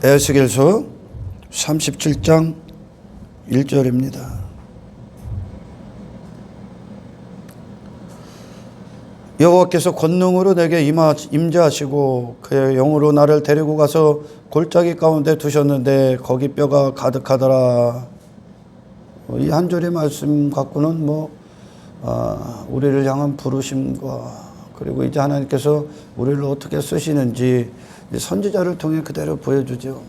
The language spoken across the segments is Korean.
에스겔서 37장 1절입니다. 여호와께서 권능으로 내게 임재하시고 그의 영으로 나를 데리고 가서 골짜기 가운데 두셨는데 거기 뼈가 가득하더라. 이 한 절의 말씀 갖고는 우리를 향한 부르심과 그리고 이제 하나님께서 우리를 어떻게 쓰시는지 선지자를 통해 그대로 보여주죠.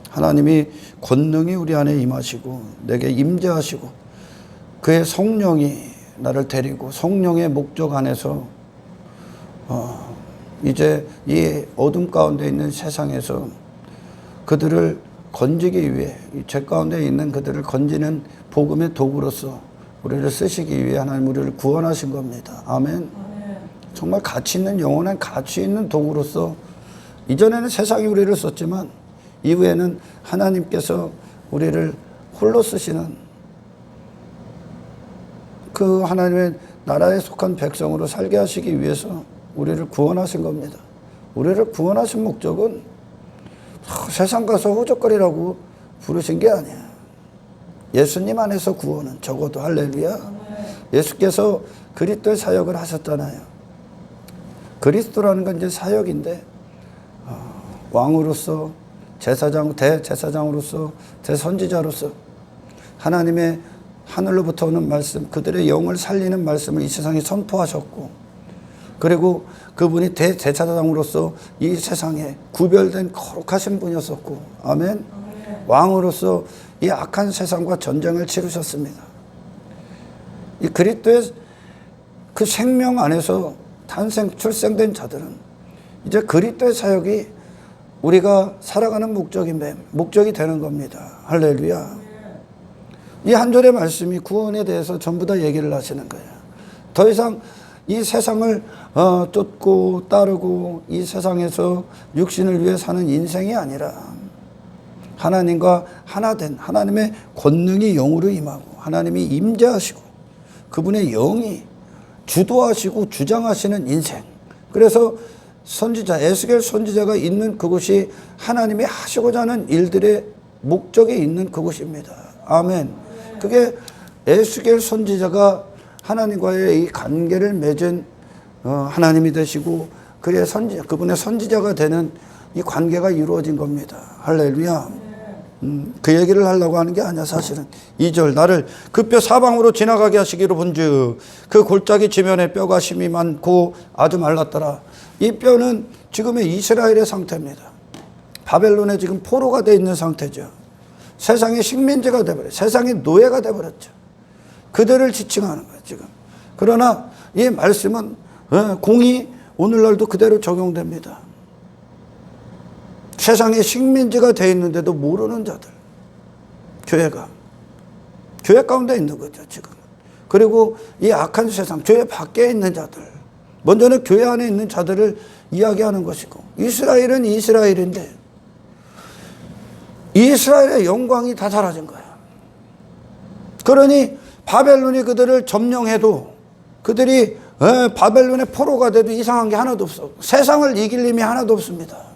하나님이 권능이 우리 안에 임하시고 내게 임재하시고 그의 성령이 나를 데리고 성령의 목적 안에서 이제 이 어둠 가운데 있는 세상에서 그들을 건지기 위해 죄 가운데 있는 그들을 건지는 복음의 도구로서 우리를 쓰시기 위해 하나님 우리를 구원하신 겁니다. 아멘. 정말 가치 있는 영원한 가치 있는 도구로서 이전에는 세상이 우리를 썼지만 이후에는 하나님께서 우리를 홀로 쓰시는 그 하나님의 나라에 속한 백성으로 살게 하시기 위해서 우리를 구원하신 겁니다. 우리를 구원하신 목적은 세상 가서 호적거리라고 부르신 게 아니에요. 예수님 안에서 구원은 적어도 할렐루야. 예수께서 그리스도의 사역을 하셨잖아요. 그리스도라는 건 이제 사역인데 왕으로서 대제사장으로서 대선지자로서 하나님의 하늘로부터 오는 말씀 그들의 영을 살리는 말씀을 이 세상에 선포하셨고 그리고 그분이 대제사장으로서 이 세상에 구별된 거룩하신 분이었었고 아멘. 왕으로서 이 악한 세상과 전쟁을 치르셨습니다. 이 그리스도의 그 생명 안에서 출생된 자들은 이제 그리스도의 사역이 우리가 살아가는 목적이 되는 겁니다. 할렐루야. 이 한 절의 말씀이 구원에 대해서 전부 다 얘기를 하시는 거예요. 더 이상 이 세상을 쫓고 따르고 이 세상에서 육신을 위해 사는 인생이 아니라 하나님과 하나된 하나님의 권능이 영으로 임하고 하나님이 임재하시고 그분의 영이 주도하시고 주장하시는 인생. 그래서 에스겔 선지자가 있는 그곳이 하나님이 하시고자 하는 일들의 목적이 있는 그곳입니다. 아멘. 그게 에스겔 선지자가 하나님과의 이 관계를 맺은 하나님이 되시고 그분의 선지자가 되는 이 관계가 이루어진 겁니다. 할렐루야. 그 얘기를 하려고 하는 게 아니야. 사실은 2절 나를 그 뼈 사방으로 지나가게 하시기로 본즉 그 골짜기 지면에 뼈가 심이 많고 아주 말랐더라. 이 뼈는 지금의 이스라엘의 상태입니다. 바벨론에 지금 포로가 되어 있는 상태죠. 세상의 식민지가 되어버렸죠. 세상의 노예가 되어버렸죠. 그들을 지칭하는 거예요 지금. 그러나 이 말씀은 공이 오늘날도 그대로 적용됩니다. 세상의 식민지가 되어 있는데도 모르는 자들, 교회 가운데 있는 거죠 지금. 그리고 이 악한 세상, 교회 밖에 있는 자들, 먼저는 교회 안에 있는 자들을 이야기하는 것이고 이스라엘은 이스라엘인데 이스라엘의 영광이 다 사라진 거예요. 그러니 바벨론이 그들을 점령해도 그들이 바벨론의 포로가 돼도 이상한 게 하나도 없어. 세상을 이길 힘이 하나도 없습니다.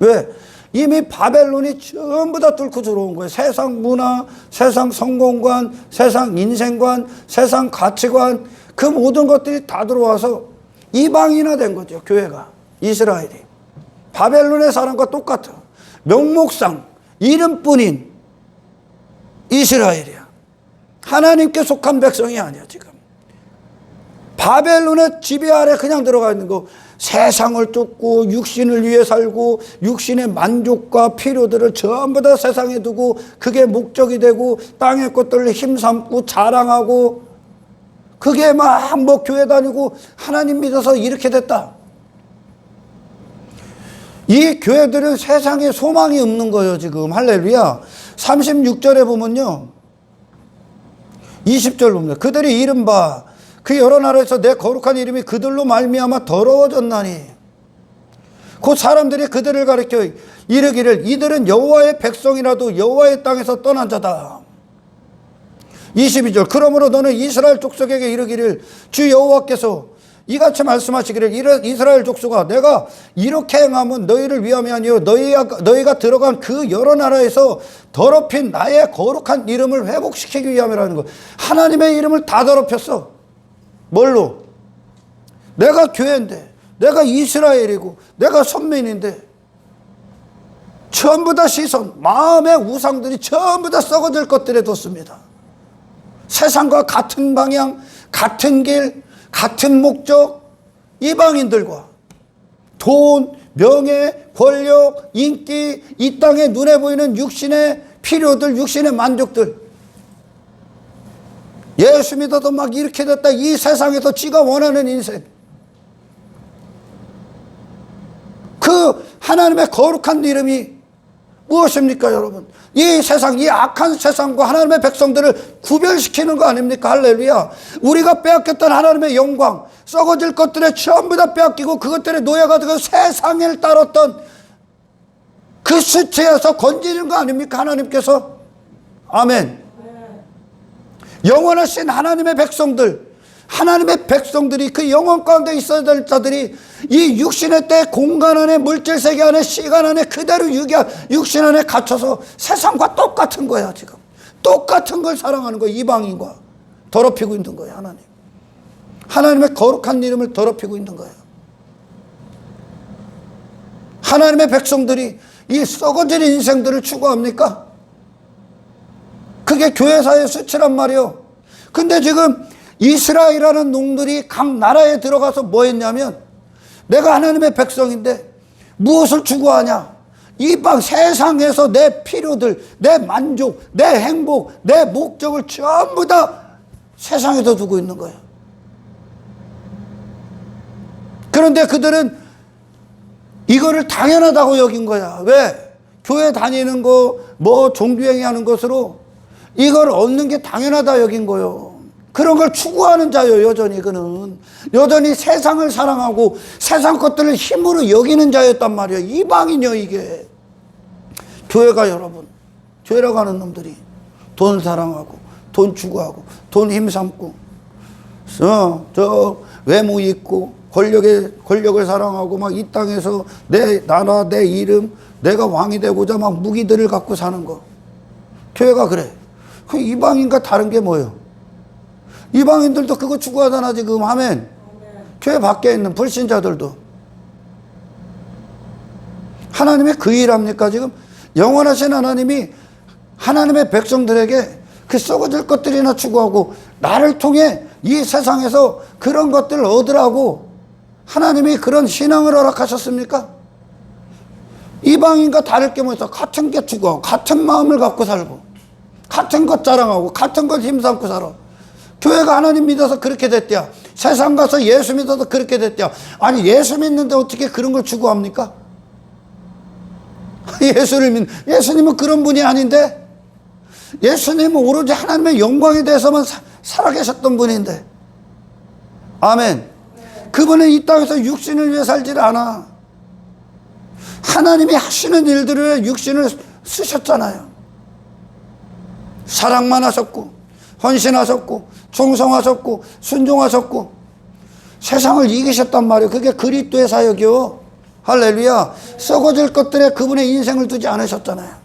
왜? 이미 바벨론이 전부 다 뚫고 들어온 거예요. 세상 문화, 세상 성공관, 세상 인생관, 세상 가치관 그 모든 것들이 다 들어와서 이방인화 된 거죠. 교회가. 이스라엘이. 바벨론의 사람과 똑같아. 명목상 이름뿐인 이스라엘이야. 하나님께 속한 백성이 아니야 지금. 바벨론의 지배 아래 그냥 들어가 있는 거. 세상을 쫓고 육신을 위해 살고 육신의 만족과 필요들을 전부 다 세상에 두고 그게 목적이 되고 땅의 것들을 힘삼고 자랑하고 그게 막 교회 다니고 하나님 믿어서 이렇게 됐다. 이 교회들은 세상에 소망이 없는 거예요 지금. 할렐루야. 36절에 보면요 20절 봅니다. 그들이 이른바 그 여러 나라에서 내 거룩한 이름이 그들로 말미암아 더러워졌나니 그 사람들이 그들을 가리켜 이르기를 이들은 여호와의 백성이라도 여호와의 땅에서 떠난 자다. 22절 그러므로 너는 이스라엘 족속에게 이르기를 주 여호와께서 이같이 말씀하시기를 이스라엘 족속아 내가 이렇게 행하면 너희를 위함이 아니요 너희가 들어간 그 여러 나라에서 더럽힌 나의 거룩한 이름을 회복시키기 위함이라는 거. 하나님의 이름을 다 더럽혔어. 뭘로? 내가 교회인데, 내가 이스라엘이고, 내가 선민인데 전부 다 시선, 마음의 우상들이 전부 다 썩어질 것들에 뒀습니다. 세상과 같은 방향, 같은 길, 같은 목적, 이방인들과 돈, 명예, 권력, 인기, 이 땅에 눈에 보이는 육신의 필요들, 육신의 만족들. 예수 믿어도 막 이렇게 됐다. 이 세상에서 지가 원하는 인생. 그 하나님의 거룩한 이름이 무엇입니까, 여러분? 이 세상, 이 악한 세상과 하나님의 백성들을 구별시키는 거 아닙니까? 할렐루야. 우리가 빼앗겼던 하나님의 영광, 썩어질 것들에 전부 다 빼앗기고 그것들의 노예가 되고 세상을 따랐던 그 수치에서 건지는 거 아닙니까? 하나님께서. 아멘. 영원하신 하나님의 백성들, 하나님의 백성들이 그 영혼 가운데 있어야 될 자들이 이 육신의 때 공간 안에 물질 세계 안에 시간 안에 그대로 육신 안에 갇혀서 세상과 똑같은 거야. 지금 똑같은 걸 사랑하는 거야. 이방인과 더럽히고 있는 거야. 하나님의 거룩한 이름을 더럽히고 있는 거야. 하나님의 백성들이 이 썩어질 인생들을 추구합니까? 그게 교회사의 수치란 말이요. 근데 지금 이스라엘이라는 놈들이 각 나라에 들어가서 뭐 했냐면, 내가 하나님의 백성인데 무엇을 추구하냐? 이방 세상에서 내 필요들, 내 만족, 내 행복, 내 목적을 전부 다 세상에서 두고 있는 거예요. 그런데 그들은 이거를 당연하다고 여긴 거야. 왜? 교회 다니는 거, 뭐 종교행위 하는 것으로 이걸 얻는 게 당연하다 여긴 거예요. 그런 걸 추구하는 자요. 여전히 그는 여전히 세상을 사랑하고 세상 것들을 힘으로 여기는 자였단 말이에요. 이방인이요. 이게 교회가, 여러분, 교회라고 하는 놈들이 돈 사랑하고 돈 추구하고 돈 힘삼고 저 외모 있고 권력을 사랑하고 막 이 땅에서 내 나라 내 이름 내가 왕이 되고자 막 무기들을 갖고 사는 거. 교회가 그래. 그 이방인과 다른 게 뭐예요? 이방인들도 그거 추구하잖아 지금. 아멘. 교회 밖에 있는 불신자들도. 하나님의 그 일합니까 지금? 영원하신 하나님이 하나님의 백성들에게 그 썩어질 것들이나 추구하고 나를 통해 이 세상에서 그런 것들을 얻으라고 하나님이 그런 신앙을 허락하셨습니까? 이방인과 다를 게 뭐 있어? 같은 게 추구하고 같은 마음을 갖고 살고 같은 것 자랑하고 같은 것 힘삼고 살아. 교회가 하나님 믿어서 그렇게 됐대요. 세상 가서 예수 믿어서 그렇게 됐대요. 아니 예수 믿는데 어떻게 그런 걸 추구합니까? 예수님은 그런 분이 아닌데, 예수님은 오로지 하나님의 영광에 대해서만 살아계셨던 분인데. 아멘. 그분은 이 땅에서 육신을 위해 살지 않아. 하나님이 하시는 일들을 육신을 쓰셨잖아요. 사랑만 하셨고 헌신하셨고 충성하셨고 순종하셨고 세상을 이기셨단 말이에요. 그게 그리스도의 사역이요. 할렐루야. 썩어질 것들에 그분의 인생을 두지 않으셨잖아요.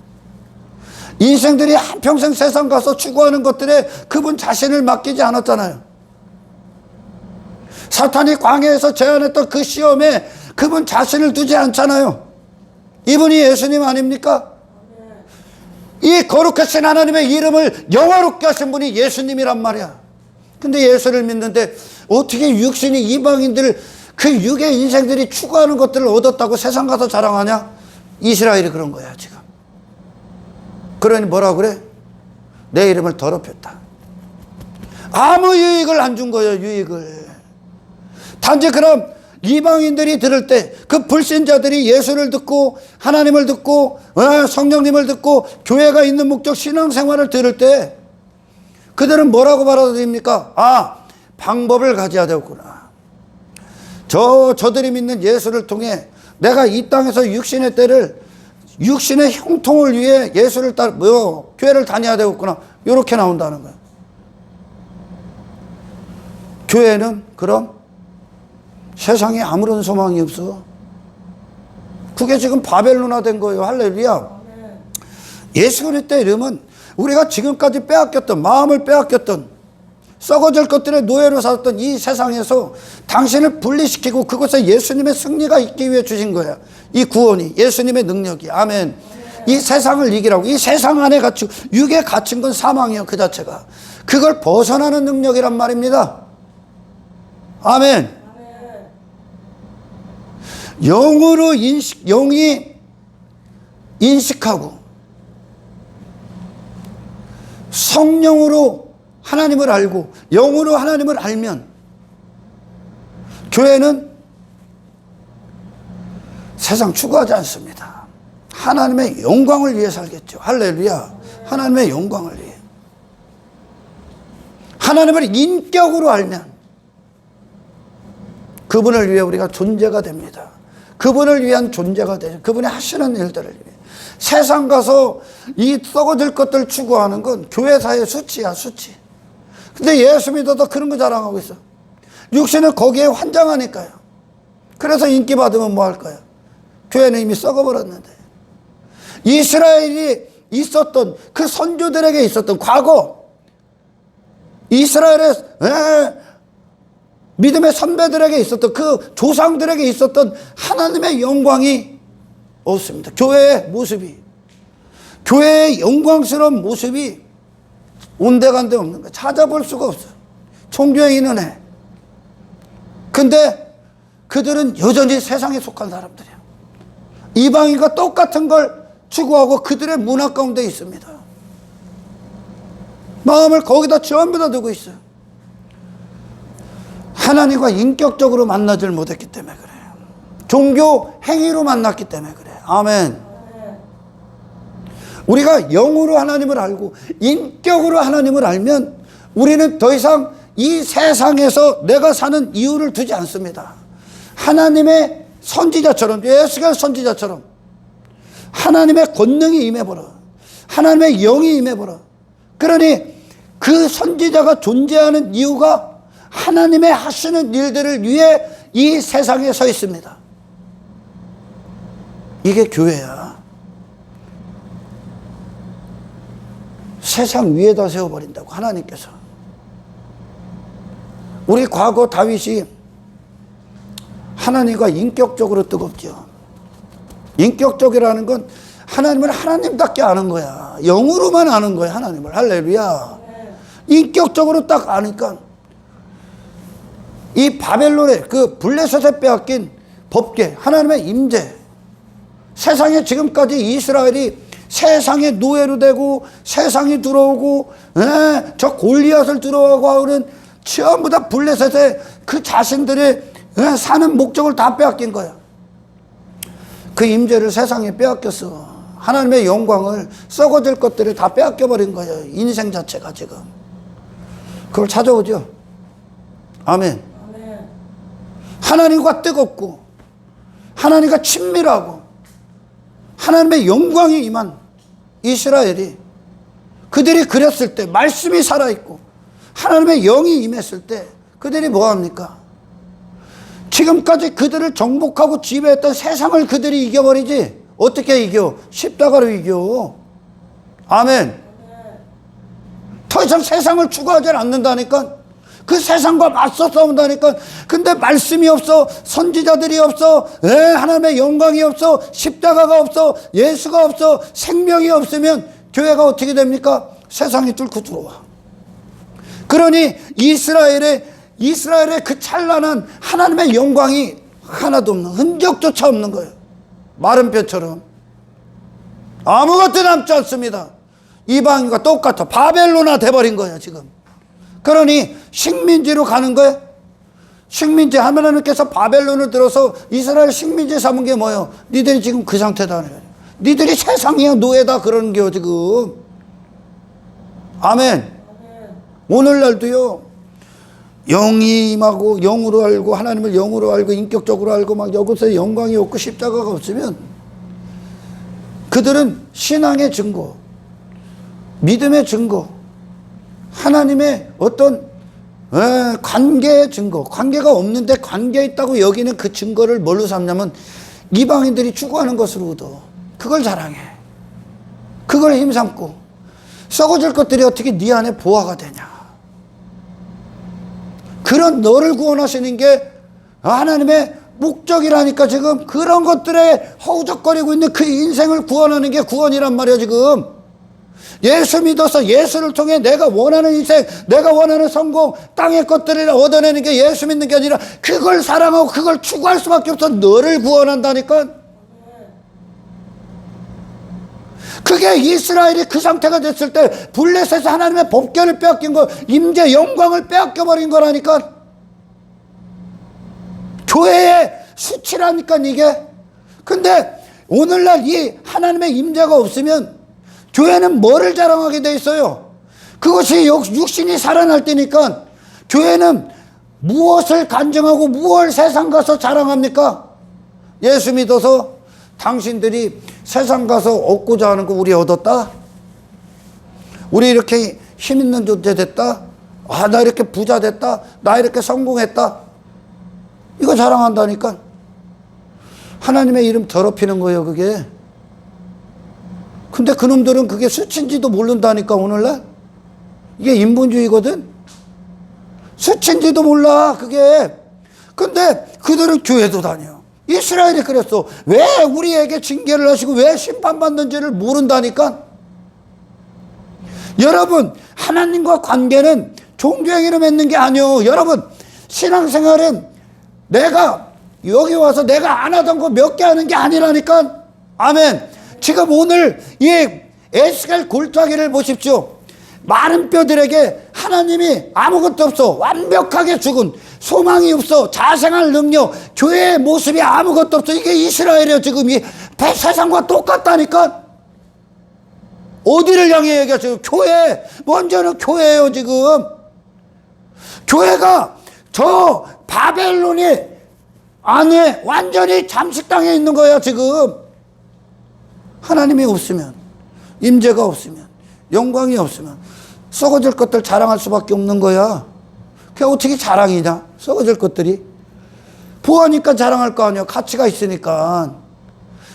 인생들이 한평생 세상 가서 추구하는 것들에 그분 자신을 맡기지 않았잖아요. 사탄이 광야에서 제안했던 그 시험에 그분 자신을 두지 않잖아요. 이분이 예수님 아닙니까? 이 거룩하신 하나님의 이름을 영화롭게 하신 분이 예수님이란 말이야. 근데 예수를 믿는데 어떻게 육신이 이방인들 그 육의 인생들이 추구하는 것들을 얻었다고 세상 가서 자랑하냐? 이스라엘이 그런 거야 지금. 그러니 뭐라 그래? 내 이름을 더럽혔다. 아무 유익을 안 준 거예요. 유익을. 단지 그럼 이방인들이 들을 때 그 불신자들이 예수를 듣고 하나님을 듣고 성령님을 듣고 교회가 있는 목적 신앙생활을 들을 때 그들은 뭐라고 받아들입니까? 아, 방법을 가져야 되겠구나. 저들이 믿는 예수를 통해 내가 이 땅에서 육신의 때를 육신의 형통을 위해 예수를 교회를 다녀야 되겠구나. 이렇게 나온다는 거야. 교회는 그럼 세상에 아무런 소망이 없어. 그게 지금 바벨론화 된 거예요. 할렐루야. 예수 그리스도의 이름은 우리가 지금까지 빼앗겼던, 마음을 빼앗겼던, 썩어질 것들의 노예로 살았던 이 세상에서 당신을 분리시키고 그곳에 예수님의 승리가 있기 위해 주신 거야. 이 구원이, 예수님의 능력이. 아멘. 이 세상을 이기라고. 이 세상 안에 갇히고, 육에 갇힌 건 사망이에요, 그 자체가. 그걸 벗어나는 능력이란 말입니다. 아멘. 영으로 영이 인식하고 성령으로 하나님을 알고 영으로 하나님을 알면 교회는 세상 추구하지 않습니다. 하나님의 영광을 위해 살겠죠. 할렐루야. 하나님의 영광을 위해. 하나님을 인격으로 알면 그분을 위해 우리가 존재가 됩니다. 그분을 위한 존재가 되죠. 그분이 하시는 일들을 위해. 세상 가서 이 썩어질 것들 추구하는 건 교회사의 수치야, 수치. 근데 예수 믿어도 그런 거 자랑하고 있어. 육신은 거기에 환장하니까요. 그래서 인기 받으면 뭐 할 거야? 교회는 이미 썩어버렸는데. 이스라엘이 있었던 그 선조들에게 있었던 과거, 이스라엘의 믿음의 선배들에게 있었던 그 조상들에게 있었던 하나님의 영광이 없습니다. 교회의 모습이, 교회의 영광스러운 모습이 온데간데 없는 거야. 찾아볼 수가 없어. 총교회인은 해. 근데 그들은 여전히 세상에 속한 사람들이야. 이방인과 똑같은 걸 추구하고 그들의 문화 가운데 있습니다. 마음을 거기다 전부 다 두고 있어요. 하나님과 인격적으로 만나질 못했기 때문에 그래요. 종교 행위로 만났기 때문에 그래요. 아멘. 우리가 영으로 하나님을 알고 인격으로 하나님을 알면 우리는 더 이상 이 세상에서 내가 사는 이유를 두지 않습니다. 하나님의 선지자처럼, 예수가 선지자처럼 하나님의 권능이 임해버려. 하나님의 영이 임해버려. 그러니 그 선지자가 존재하는 이유가 하나님의 하시는 일들을 위해 이 세상에 서 있습니다. 이게 교회야. 세상 위에다 세워버린다고 하나님께서. 우리 과거 다윗이 하나님과 인격적으로 뜨겁죠. 인격적이라는 건 하나님을 하나님답게 아는 거야. 영으로만 아는 거야, 하나님을. 할렐루야. 인격적으로 딱 아니까 이 바벨론의 그 블레셋에 빼앗긴 법궤, 하나님의 임재, 세상에 지금까지 이스라엘이 세상의 노예로 되고 세상이 들어오고 저 골리앗을 들어오고 하는 전부 다 블레셋에 그 자신들의 사는 목적을 다 빼앗긴 거야. 그 임재를 세상에 빼앗겼어. 하나님의 영광을, 썩어질 것들을 다 빼앗겨버린 거예요. 인생 자체가 지금. 그걸 찾아오죠. 아멘. 하나님과 뜨겁고 하나님과 친밀하고 하나님의 영광이 임한 이스라엘이 그들이 그랬을 때, 말씀이 살아있고 하나님의 영이 임했을 때 그들이 뭐합니까? 지금까지 그들을 정복하고 지배했던 세상을 그들이 이겨버리지. 어떻게 이겨? 십자가로 이겨. 아멘. 더 이상 세상을 추구하지 않는다니까. 그 세상과 맞서 싸운다니까. 근데 말씀이 없어, 선지자들이 없어, 하나님의 영광이 없어, 십자가가 없어, 예수가 없어, 생명이 없으면 교회가 어떻게 됩니까? 세상이 뚫고 들어와. 그러니 이스라엘의 그 찬란한 하나님의 영광이 하나도 없는, 흔적조차 없는 거예요. 마른 뼈처럼 아무것도 남지 않습니다. 이방인과 똑같아. 바벨론화 돼버린 거예요 지금. 그러니 식민지로 가는 거예요. 식민지, 하나님께서 바벨론을 들어서 이스라엘 식민지 삼은 게 뭐예요? 니들이 지금 그 상태다. 니들이 세상이야, 노예다, 그러는 게요 지금. 아멘. 오늘날도요, 영이 임하고 영으로 알고 하나님을 영으로 알고 인격적으로 알고 막 여기서 영광이 없고 십자가가 없으면 그들은 신앙의 증거, 믿음의 증거, 하나님의 어떤 관계의 증거. 관계가 없는데 관계 있다고 여기는 그 증거를 뭘로 삼냐면 이방인들이 추구하는 것으로 얻어. 그걸 자랑해. 그걸 힘삼고. 썩어질 것들이 어떻게 네 안에 보화가 되냐. 그런 너를 구원하시는 게 하나님의 목적이라니까. 지금 그런 것들에 허우적거리고 있는 그 인생을 구원하는 게 구원이란 말이야 지금. 예수 믿어서 예수를 통해 내가 원하는 인생, 내가 원하는 성공, 땅의 것들을 얻어내는 게 예수 믿는 게 아니라 그걸 사랑하고 그걸 추구할 수밖에 없어. 너를 구원한다니까. 그게 이스라엘이 그 상태가 됐을 때 블레셋에서 하나님의 법궤를 빼앗긴 거, 임재 영광을 빼앗겨버린 거라니까. 교회의 수치라니까 이게. 근데 오늘날 이 하나님의 임재가 없으면 교회는 뭐를 자랑하게 돼 있어요? 그것이 육신이 살아날 때니까. 교회는 무엇을 간증하고 무엇을 세상 가서 자랑합니까? 예수 믿어서 당신들이 세상 가서 얻고자 하는 거 우리 얻었다? 우리 이렇게 힘 있는 존재 됐다? 아, 나 이렇게 부자 됐다? 나 이렇게 성공했다? 이거 자랑한다니까. 하나님의 이름 더럽히는 거예요 그게. 근데 그놈들은 그게 수치인지도 모른다니까 오늘날. 이게 인본주의거든. 수치인지도 몰라 그게. 근데 그들은 교회도 다녀. 이스라엘이 그랬어. 왜 우리에게 징계를 하시고 왜 심판받는지를 모른다니까. 여러분, 하나님과 관계는 종교행위로 맺는 게 아니요. 여러분, 신앙생활은 내가 여기 와서 내가 안 하던 거 몇 개 하는 게 아니라니까. 아멘. 지금 오늘 이 에스겔 골짜기를 보십시오. 마른 뼈들에게 하나님이 아무것도 없어. 완벽하게 죽은, 소망이 없어. 자생할 능력, 교회의 모습이 아무것도 없어. 이게 이스라엘이에요. 지금 이 세상과 똑같다니까. 어디를 향해 얘기하세요? 교회. 먼저는 교회예요 지금. 교회가 저 바벨론이 안에 완전히 잠식당해 있는 거야 지금. 하나님이 없으면, 임재가 없으면, 영광이 없으면 썩어질 것들 자랑할 수밖에 없는 거야. 그게 어떻게 자랑이냐? 썩어질 것들이. 보아니까 자랑할 거 아니야. 가치가 있으니까.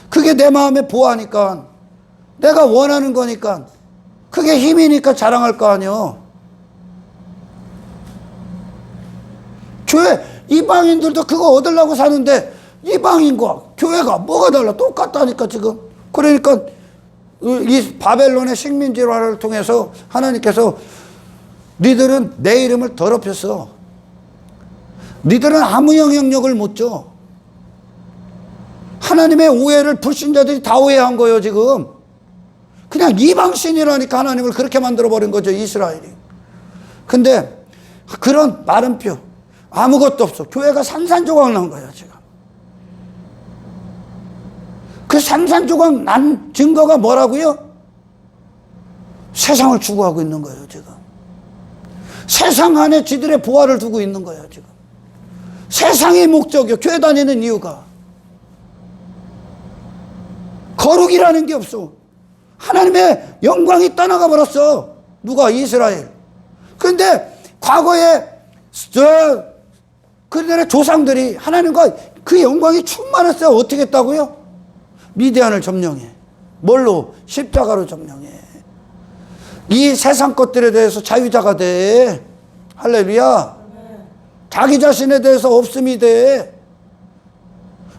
그게 내 마음에 보아니까. 내가 원하는 거니까. 그게 힘이니까 자랑할 거 아니야. 교회 이방인들도 그거 얻으려고 사는데 이방인과 교회가 뭐가 달라? 똑같다니까 지금. 그러니까 이 바벨론의 식민지화를 통해서 하나님께서 니들은 내 이름을 더럽혔어. 니들은 아무 영향력을 못 줘. 하나님의 오해를 불신자들이 다 오해한 거예요 지금. 그냥 이방신이라니까 하나님을 그렇게 만들어버린 거죠 이스라엘이. 근데 그런 마른 뼈 아무것도 없어. 교회가 산산조각 난 거예요 지금. 그 산산조각 난 증거가 뭐라고요? 세상을 추구하고 있는 거예요 지금. 세상 안에 지들의 보화를 두고 있는 거예요 지금. 세상이 목적이요. 교회 다니는 이유가 거룩이라는 게 없어. 하나님의 영광이 떠나가 버렸어. 누가? 이스라엘. 그런데 과거에 그들의 조상들이 하나님과 그 영광이 충만했어요. 어떻게 했다고요? 미디안을 점령해. 뭘로? 십자가로 점령해. 이 세상 것들에 대해서 자유자가 돼. 할렐루야. 자기 자신에 대해서 없음이 돼.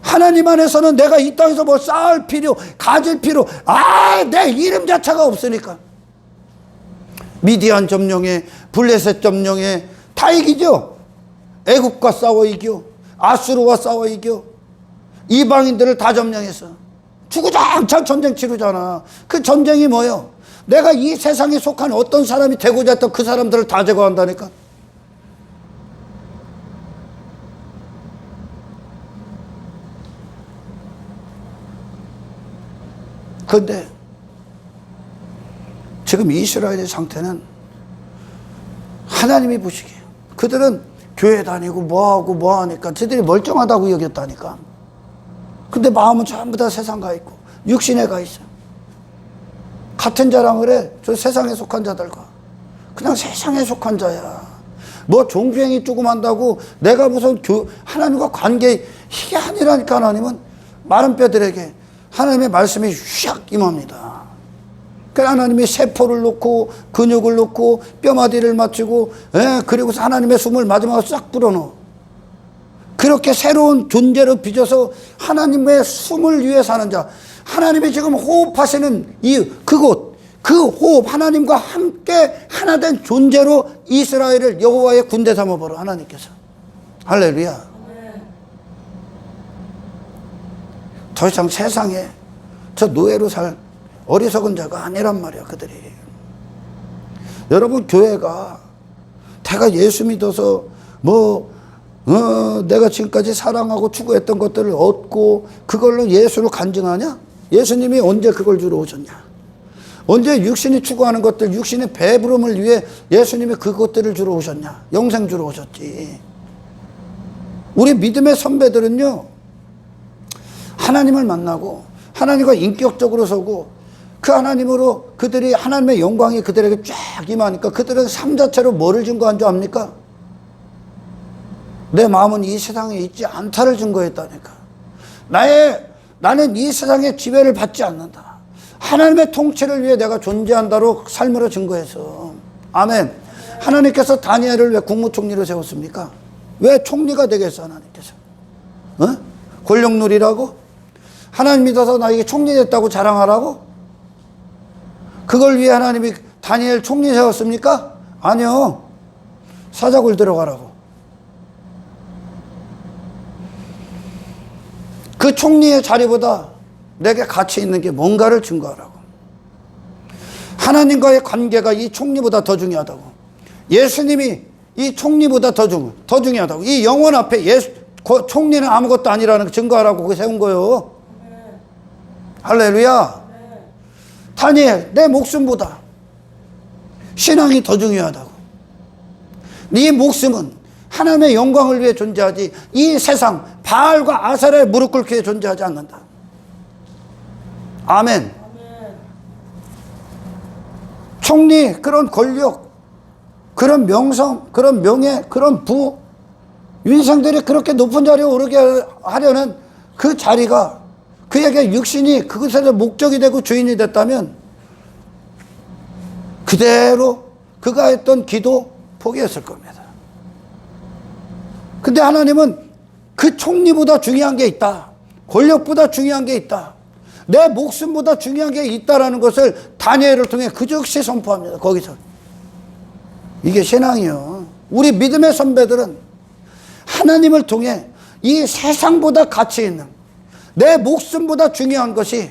하나님 안에서는 내가 이 땅에서 뭐 쌓을 필요, 가질 필요, 내 이름 자체가 없으니까. 미디안 점령해, 블레셋 점령해, 다 이기죠. 애국과 싸워 이겨, 아수르와 싸워 이겨, 이방인들을 다 점령해서 주구장창 전쟁 치르잖아. 그 전쟁이 뭐예요? 내가 이 세상에 속한 어떤 사람이 되고자 했던 그 사람들을 다 제거한다니까. 그런데 지금 이스라엘의 상태는 하나님이 보시기에 그들은 교회 다니고 뭐하고 뭐하니까 저들이 멀쩡하다고 여겼다니까. 근데 마음은 전부 다 세상 가 있고 육신에 가 있어. 같은 자랑을 해. 저 세상에 속한 자들과. 그냥 세상에 속한 자야. 뭐 종교행위 조금 한다고 내가 무슨 하나님과 관계, 이게 아니라니까. 하나님은 마른 뼈들에게 하나님의 말씀이 샥 임합니다. 그래서 하나님이 세포를 놓고 근육을 놓고 뼈마디를 맞추고, 그리고서 하나님의 숨을 마지막으로 싹 불어넣어. 그렇게 새로운 존재로 빚어서 하나님의 숨을 위해 사는 자, 하나님이 지금 호흡하시는 그곳, 그 호흡, 하나님과 함께 하나 된 존재로 이스라엘을 여호와의 군대 삼아버려, 하나님께서. 할렐루야. 더 이상 세상에 저 노예로 살 어리석은 자가 아니란 말이야, 그들이. 여러분, 교회가 내가 예수 믿어서 내가 지금까지 사랑하고 추구했던 것들을 얻고 그걸로 예수를 간증하냐? 예수님이 언제 그걸 주러 오셨냐? 언제 육신이 추구하는 것들, 육신의 배부름을 위해 예수님이 그것들을 주러 오셨냐? 영생 주러 오셨지. 우리 믿음의 선배들은요, 하나님을 만나고 하나님과 인격적으로 서고 그 하나님으로 그들이 하나님의 영광이 그들에게 쫙 임하니까 그들은 삶 자체로 뭐를 증거한 줄 압니까? 내 마음은 이 세상에 있지 않다를 증거했다니까. 나는 이 세상의 지배를 받지 않는다. 하나님의 통치를 위해 내가 존재한다로 삶으로 증거해서. 아멘. 하나님께서 다니엘을 왜 국무총리로 세웠습니까? 왜 총리가 되겠어, 하나님께서? 권력 누리라고? 하나님 믿어서 나에게 총리 됐다고 자랑하라고? 그걸 위해 하나님이 다니엘 총리 세웠습니까? 아니요. 사자굴 들어가라고. 그 총리의 자리보다 내게 가치 있는 게 뭔가를 증거하라고. 하나님과의 관계가 이 총리보다 더 중요하다고. 예수님이 이 총리보다 더 중요하다고. 이 영혼 앞에 총리는 아무것도 아니라는 거 증거하라고 그거 세운 거예요. 할렐루야. 다니엘, 내 목숨보다 신앙이 더 중요하다고. 네 목숨은 하나님의 영광을 위해 존재하지 이 세상 바알과 아세라에 무릎 꿇기 위해 존재하지 않는다. 아멘. 총리, 그런 권력, 그런 명성, 그런 명예, 그런 부, 인생들이 그렇게 높은 자리에 오르게 하려는 그 자리가 그에게 육신이 그것에서 목적이 되고 주인이 됐다면 그대로 그가 했던 기도 포기했을 겁니다. 근데 하나님은 그 총리보다 중요한 게 있다. 권력보다 중요한 게 있다. 내 목숨보다 중요한 게 있다라는 것을 다니엘을 통해 그 즉시 선포합니다. 거기서. 이게 신앙이요. 우리 믿음의 선배들은 하나님을 통해 이 세상보다 가치 있는 내 목숨보다 중요한 것이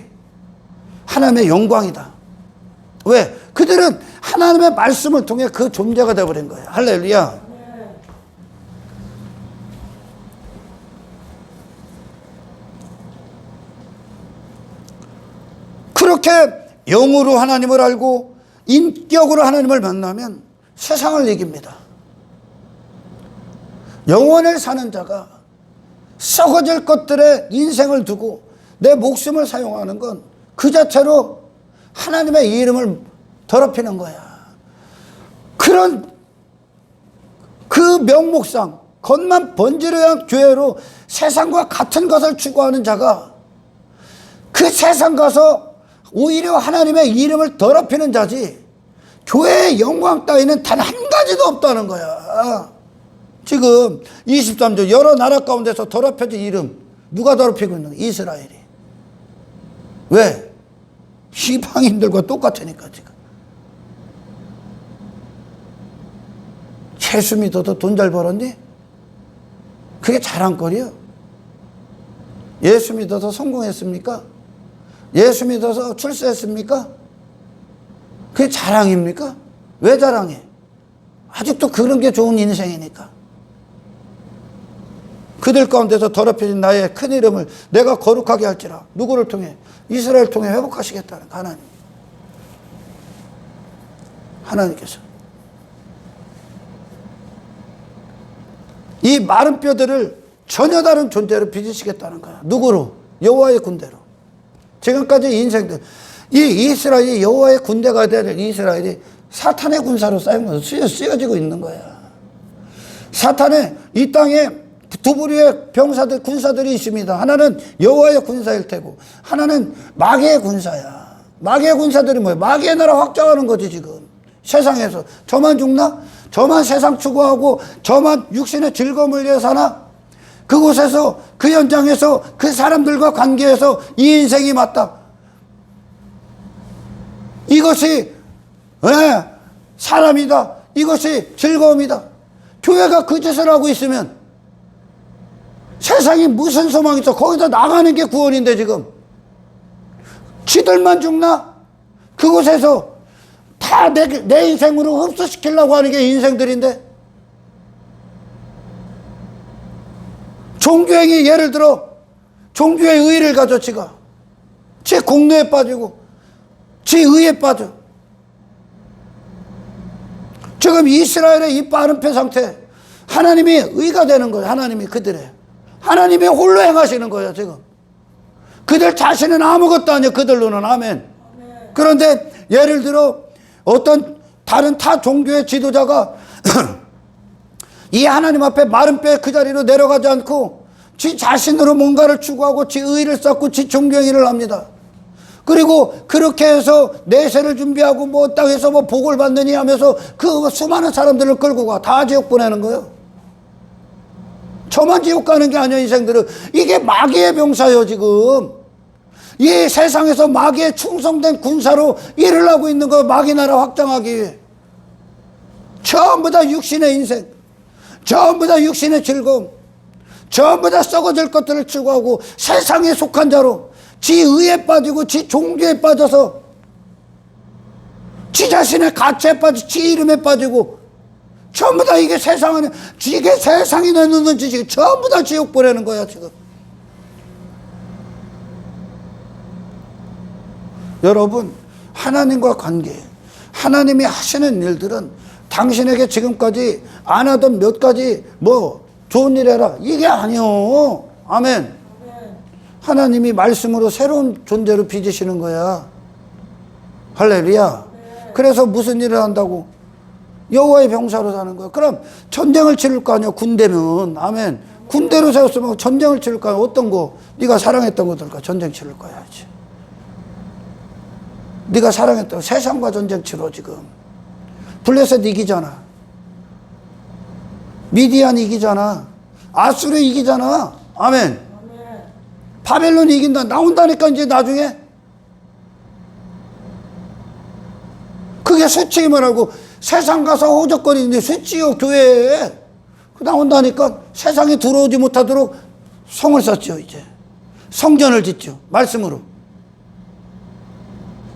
하나님의 영광이다. 왜? 그들은 하나님의 말씀을 통해 그 존재가 되어버린 거예요. 할렐루야. 그렇게 영으로 하나님을 알고 인격으로 하나님을 만나면 세상을 이깁니다. 영원을 사는 자가 썩어질 것들에 인생을 두고 내 목숨을 사용하는 건 그 자체로 하나님의 이름을 더럽히는 거야. 그런 그 명목상 겉만 번지르한 교회로 세상과 같은 것을 추구하는 자가 그 세상 가서 오히려 하나님의 이름을 더럽히는 자지 교회의 영광 따위는 단 한 가지도 없다는 거야. 지금 23절 여러 나라 가운데서 더럽혀진 이름 누가 더럽히고 있는 거야? 이스라엘이. 왜? 이방인들과 똑같으니까 지금. 예수 믿어도 돈 잘 벌었니? 그게 자랑거리요. 예수 믿어서 성공했습니까? 예수 믿어서 출세했습니까? 그게 자랑입니까? 왜 자랑해? 아직도 그런 게 좋은 인생이니까. 그들 가운데서 더럽혀진 나의 큰 이름을 내가 거룩하게 할지라. 누구를 통해? 이스라엘 통해 회복하시겠다는 하나님. 하나님께서. 이 마른 뼈들을 전혀 다른 존재로 빚으시겠다는 거야. 누구로? 여호와의 군대로. 지금까지 인생들, 이 이스라엘이 여호와의 군대가 될 이스라엘이 사탄의 군사로 쓰여지고 있는 거야. 사탄의 이 땅에 두 부류의 병사들, 군사들이 있습니다. 하나는 여호와의 군사일 테고 하나는 마귀의 군사야. 마귀의 군사들이 뭐예요? 마귀의 나라 확장하는 거지 지금. 세상에서 저만 죽나? 저만 세상 추구하고 저만 육신의 즐거움을 위해 사나? 그곳에서 그 현장에서 그 사람들과 관계해서 이 인생이 맞다. 이것이 사람이다. 이것이 즐거움이다. 교회가 그 짓을 하고 있으면 세상이 무슨 소망이 있어. 거기다 나가는 게 구원인데 지금. 지들만 죽나? 그곳에서 다 내 인생으로 흡수시키려고 하는 게 인생들인데. 종교행위 예를 들어 종교의 의의를 가져 지가. 지 공로에 빠지고 지 의에 빠져. 지금 이스라엘의 이 빠른 패 상태 하나님이 의가 되는 거예요. 하나님이 그들의. 하나님이 홀로 행하시는 거예요 지금. 그들 자신은 아무것도 아니에요. 그들로는. 아멘. 그런데 예를 들어 어떤 다른 타 종교의 지도자가 이 하나님 앞에 마른 뼈에 그 자리로 내려가지 않고 지 자신으로 뭔가를 추구하고 지 의를 쌓고 지 종교행위를 합니다. 그리고 그렇게 해서 내세를 준비하고 뭐 땅에서 뭐 복을 받느니 하면서 그 수많은 사람들을 끌고 가. 다 지옥 보내는 거예요. 저만 지옥 가는 게 아니야 인생들은. 이게 마귀의 병사예요 지금. 이 세상에서 마귀의 충성된 군사로 일을 하고 있는 거. 마귀 나라 확장하기 위해 전부 다 육신의 인생, 전부 다 육신의 즐거움, 전부 다 썩어질 것들을 추구하고 세상에 속한 자로 지 의에 빠지고 지 종교에 빠져서 지 자신의 가치에 빠지고 지 이름에 빠지고 전부 다 이게 세상 안에 이게 세상이 내놓는 지식 전부 다 지옥 보내는 거야 지금. 여러분 하나님과 관계, 하나님이 하시는 일들은 당신에게 지금까지 안 하던 몇 가지 뭐 좋은 일 해라 이게 아니요. 아멘. 하나님이 말씀으로 새로운 존재로 빚으시는 거야. 할렐루야. 그래서 무슨 일을 한다고? 여호와의 병사로 사는 거야. 그럼 전쟁을 치를 거 아니야 군대면. 아멘. 군대로 세웠으면 전쟁을 치를 거 아니야. 어떤 거? 네가 사랑했던 것들과 전쟁 치를 거야지. 네가 사랑했던 세상과 전쟁 치러 지금. 블레셋 이기잖아. 미디안 이기잖아. 아수르 이기잖아. 아멘. 바벨론이 이긴다. 나온다니까 이제 나중에. 그게 수치이 뭐라고. 세상 가서 호적거리는데 수치요 교회에. 나온다니까 세상에 들어오지 못하도록 성을 쌓죠 이제. 성전을 짓죠. 말씀으로.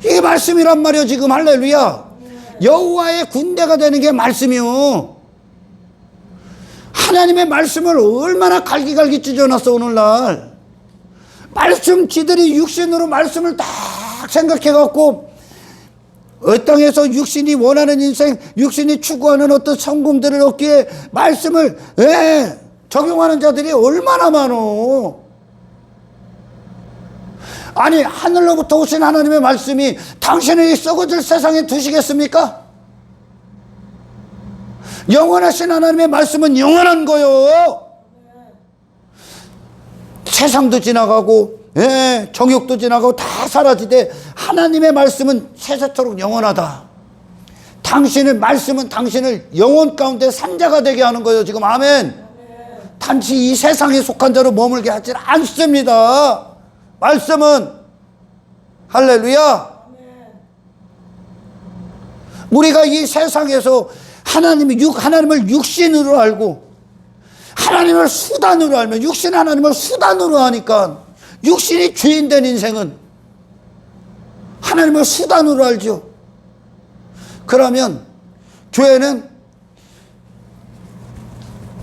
이게 말씀이란 말이요 지금. 할렐루야. 여호와의 군대가 되는 게 말씀이요. 하나님의 말씀을 얼마나 갈기갈기 찢어놨어 오늘날. 말씀 지들이 육신으로 말씀을 딱 생각해갖고 이 땅에서 육신이 원하는 인생, 육신이 추구하는 어떤 성공들을 얻기에 말씀을 적용하는 자들이 얼마나 많어. 아니 하늘로부터 오신 하나님의 말씀이 당신의 썩어질 세상에 두시겠습니까? 영원하신 하나님의 말씀은 영원한 거요. 세상도 지나가고 정욕도 지나가고 다 사라지되 하나님의 말씀은 세세토록 영원하다. 당신의 말씀은 당신을 영혼 가운데 산자가 되게 하는 거예요 지금. 아멘. 단지 이 세상에 속한 자로 머물게 하지 않습니다. 말씀은. 할렐루야. 우리가 이 세상에서 하나님을 육신으로 알고 하나님을 수단으로 알면, 육신 하나님을 수단으로 하니까 육신이 주인된 인생은 하나님을 수단으로 알죠. 그러면 교회는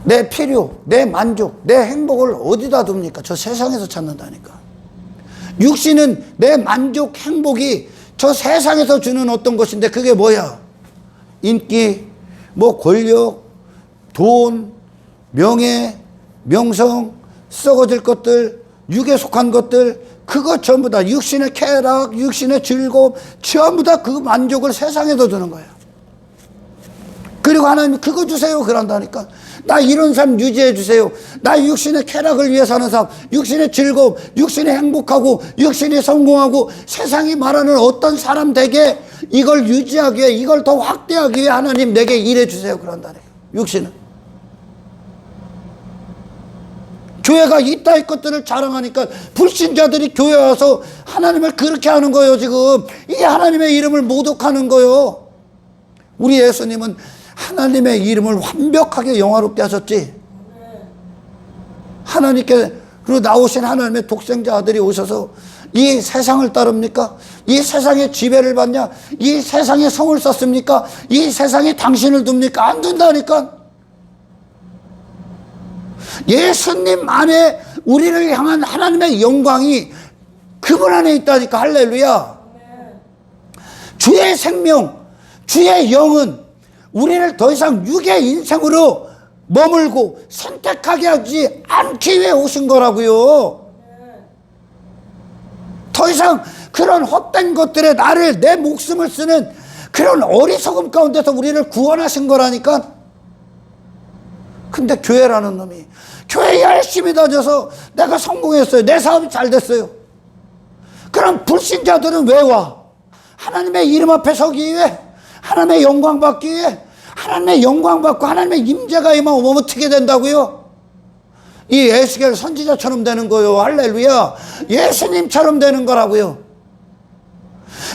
내 필요, 내 만족, 내 행복을 어디다 둡니까? 저 세상에서 찾는다니까. 육신은 내 만족, 행복이 저 세상에서 주는 어떤 것인데 그게 뭐야? 인기, 뭐 권력, 돈, 명예, 명성, 썩어질 것들, 육에 속한 것들, 그거 전부 다 육신의 쾌락, 육신의 즐거움, 전부 다 그 만족을 세상에서 주는 거예요. 그리고 하나님이 그거 주세요 그런다니까. 나 이런 삶 유지해 주세요. 나 육신의 쾌락을 위해 사는 삶, 육신의 즐거움, 육신의 행복하고 육신의 성공하고 세상이 말하는 어떤 사람 되게 이걸 유지하기 위해, 이걸 더 확대하기 위해 하나님 내게 일해 주세요 그런다니까. 육신은 교회가 이따위 것들을 자랑하니까 불신자들이 교회 와서 하나님을 그렇게 하는 거예요. 지금 이게 하나님의 이름을 모독하는 거예요. 우리 예수님은 하나님의 이름을 완벽하게 영화롭게 하셨지. 하나님께로 나오신 하나님의 독생자 아들이 오셔서 이 세상을 따릅니까? 이 세상의 지배를 받냐? 이 세상에 성을 썼습니까? 이 세상에 당신을 둡니까? 안 둔다니까. 예수님 안에 우리를 향한 하나님의 영광이 그분 안에 있다니까. 할렐루야. 주의 생명, 주의 영은 우리를 더 이상 육의 인생으로 머물고 선택하게 하지 않기 위해 오신 거라고요. 더 이상 그런 헛된 것들에 나를, 내 목숨을 쓰는 그런 어리석음 가운데서 우리를 구원하신 거라니까. 근데 교회라는 놈이, 교회 열심히 다녀서 내가 성공했어요, 내 사업이 잘 됐어요. 그럼 불신자들은 왜 와? 하나님의 이름 앞에 서기 위해, 하나님의 영광 받기 위해. 하나님의 영광 받고 하나님의 임재가 임하면 어떻게 된다고요? 이 에스겔 선지자처럼 되는 거예요. 할렐루야. 예수님처럼 되는 거라고요.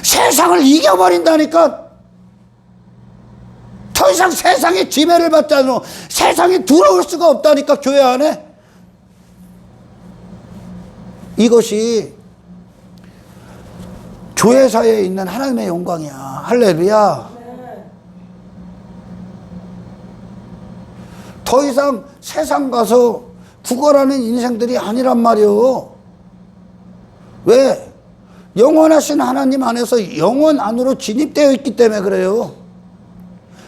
세상을 이겨버린다니까. 더 이상 세상의 지배를 받지 않으면 세상에 들어올 수가 없다니까. 교회 안에. 이것이 교회사에 있는 하나님의 영광이야. 할렐루야. 더 이상 세상 가서 구걸하는 인생들이 아니란 말이요. 왜? 영원하신 하나님 안에서 영원 안으로 진입되어 있기 때문에 그래요.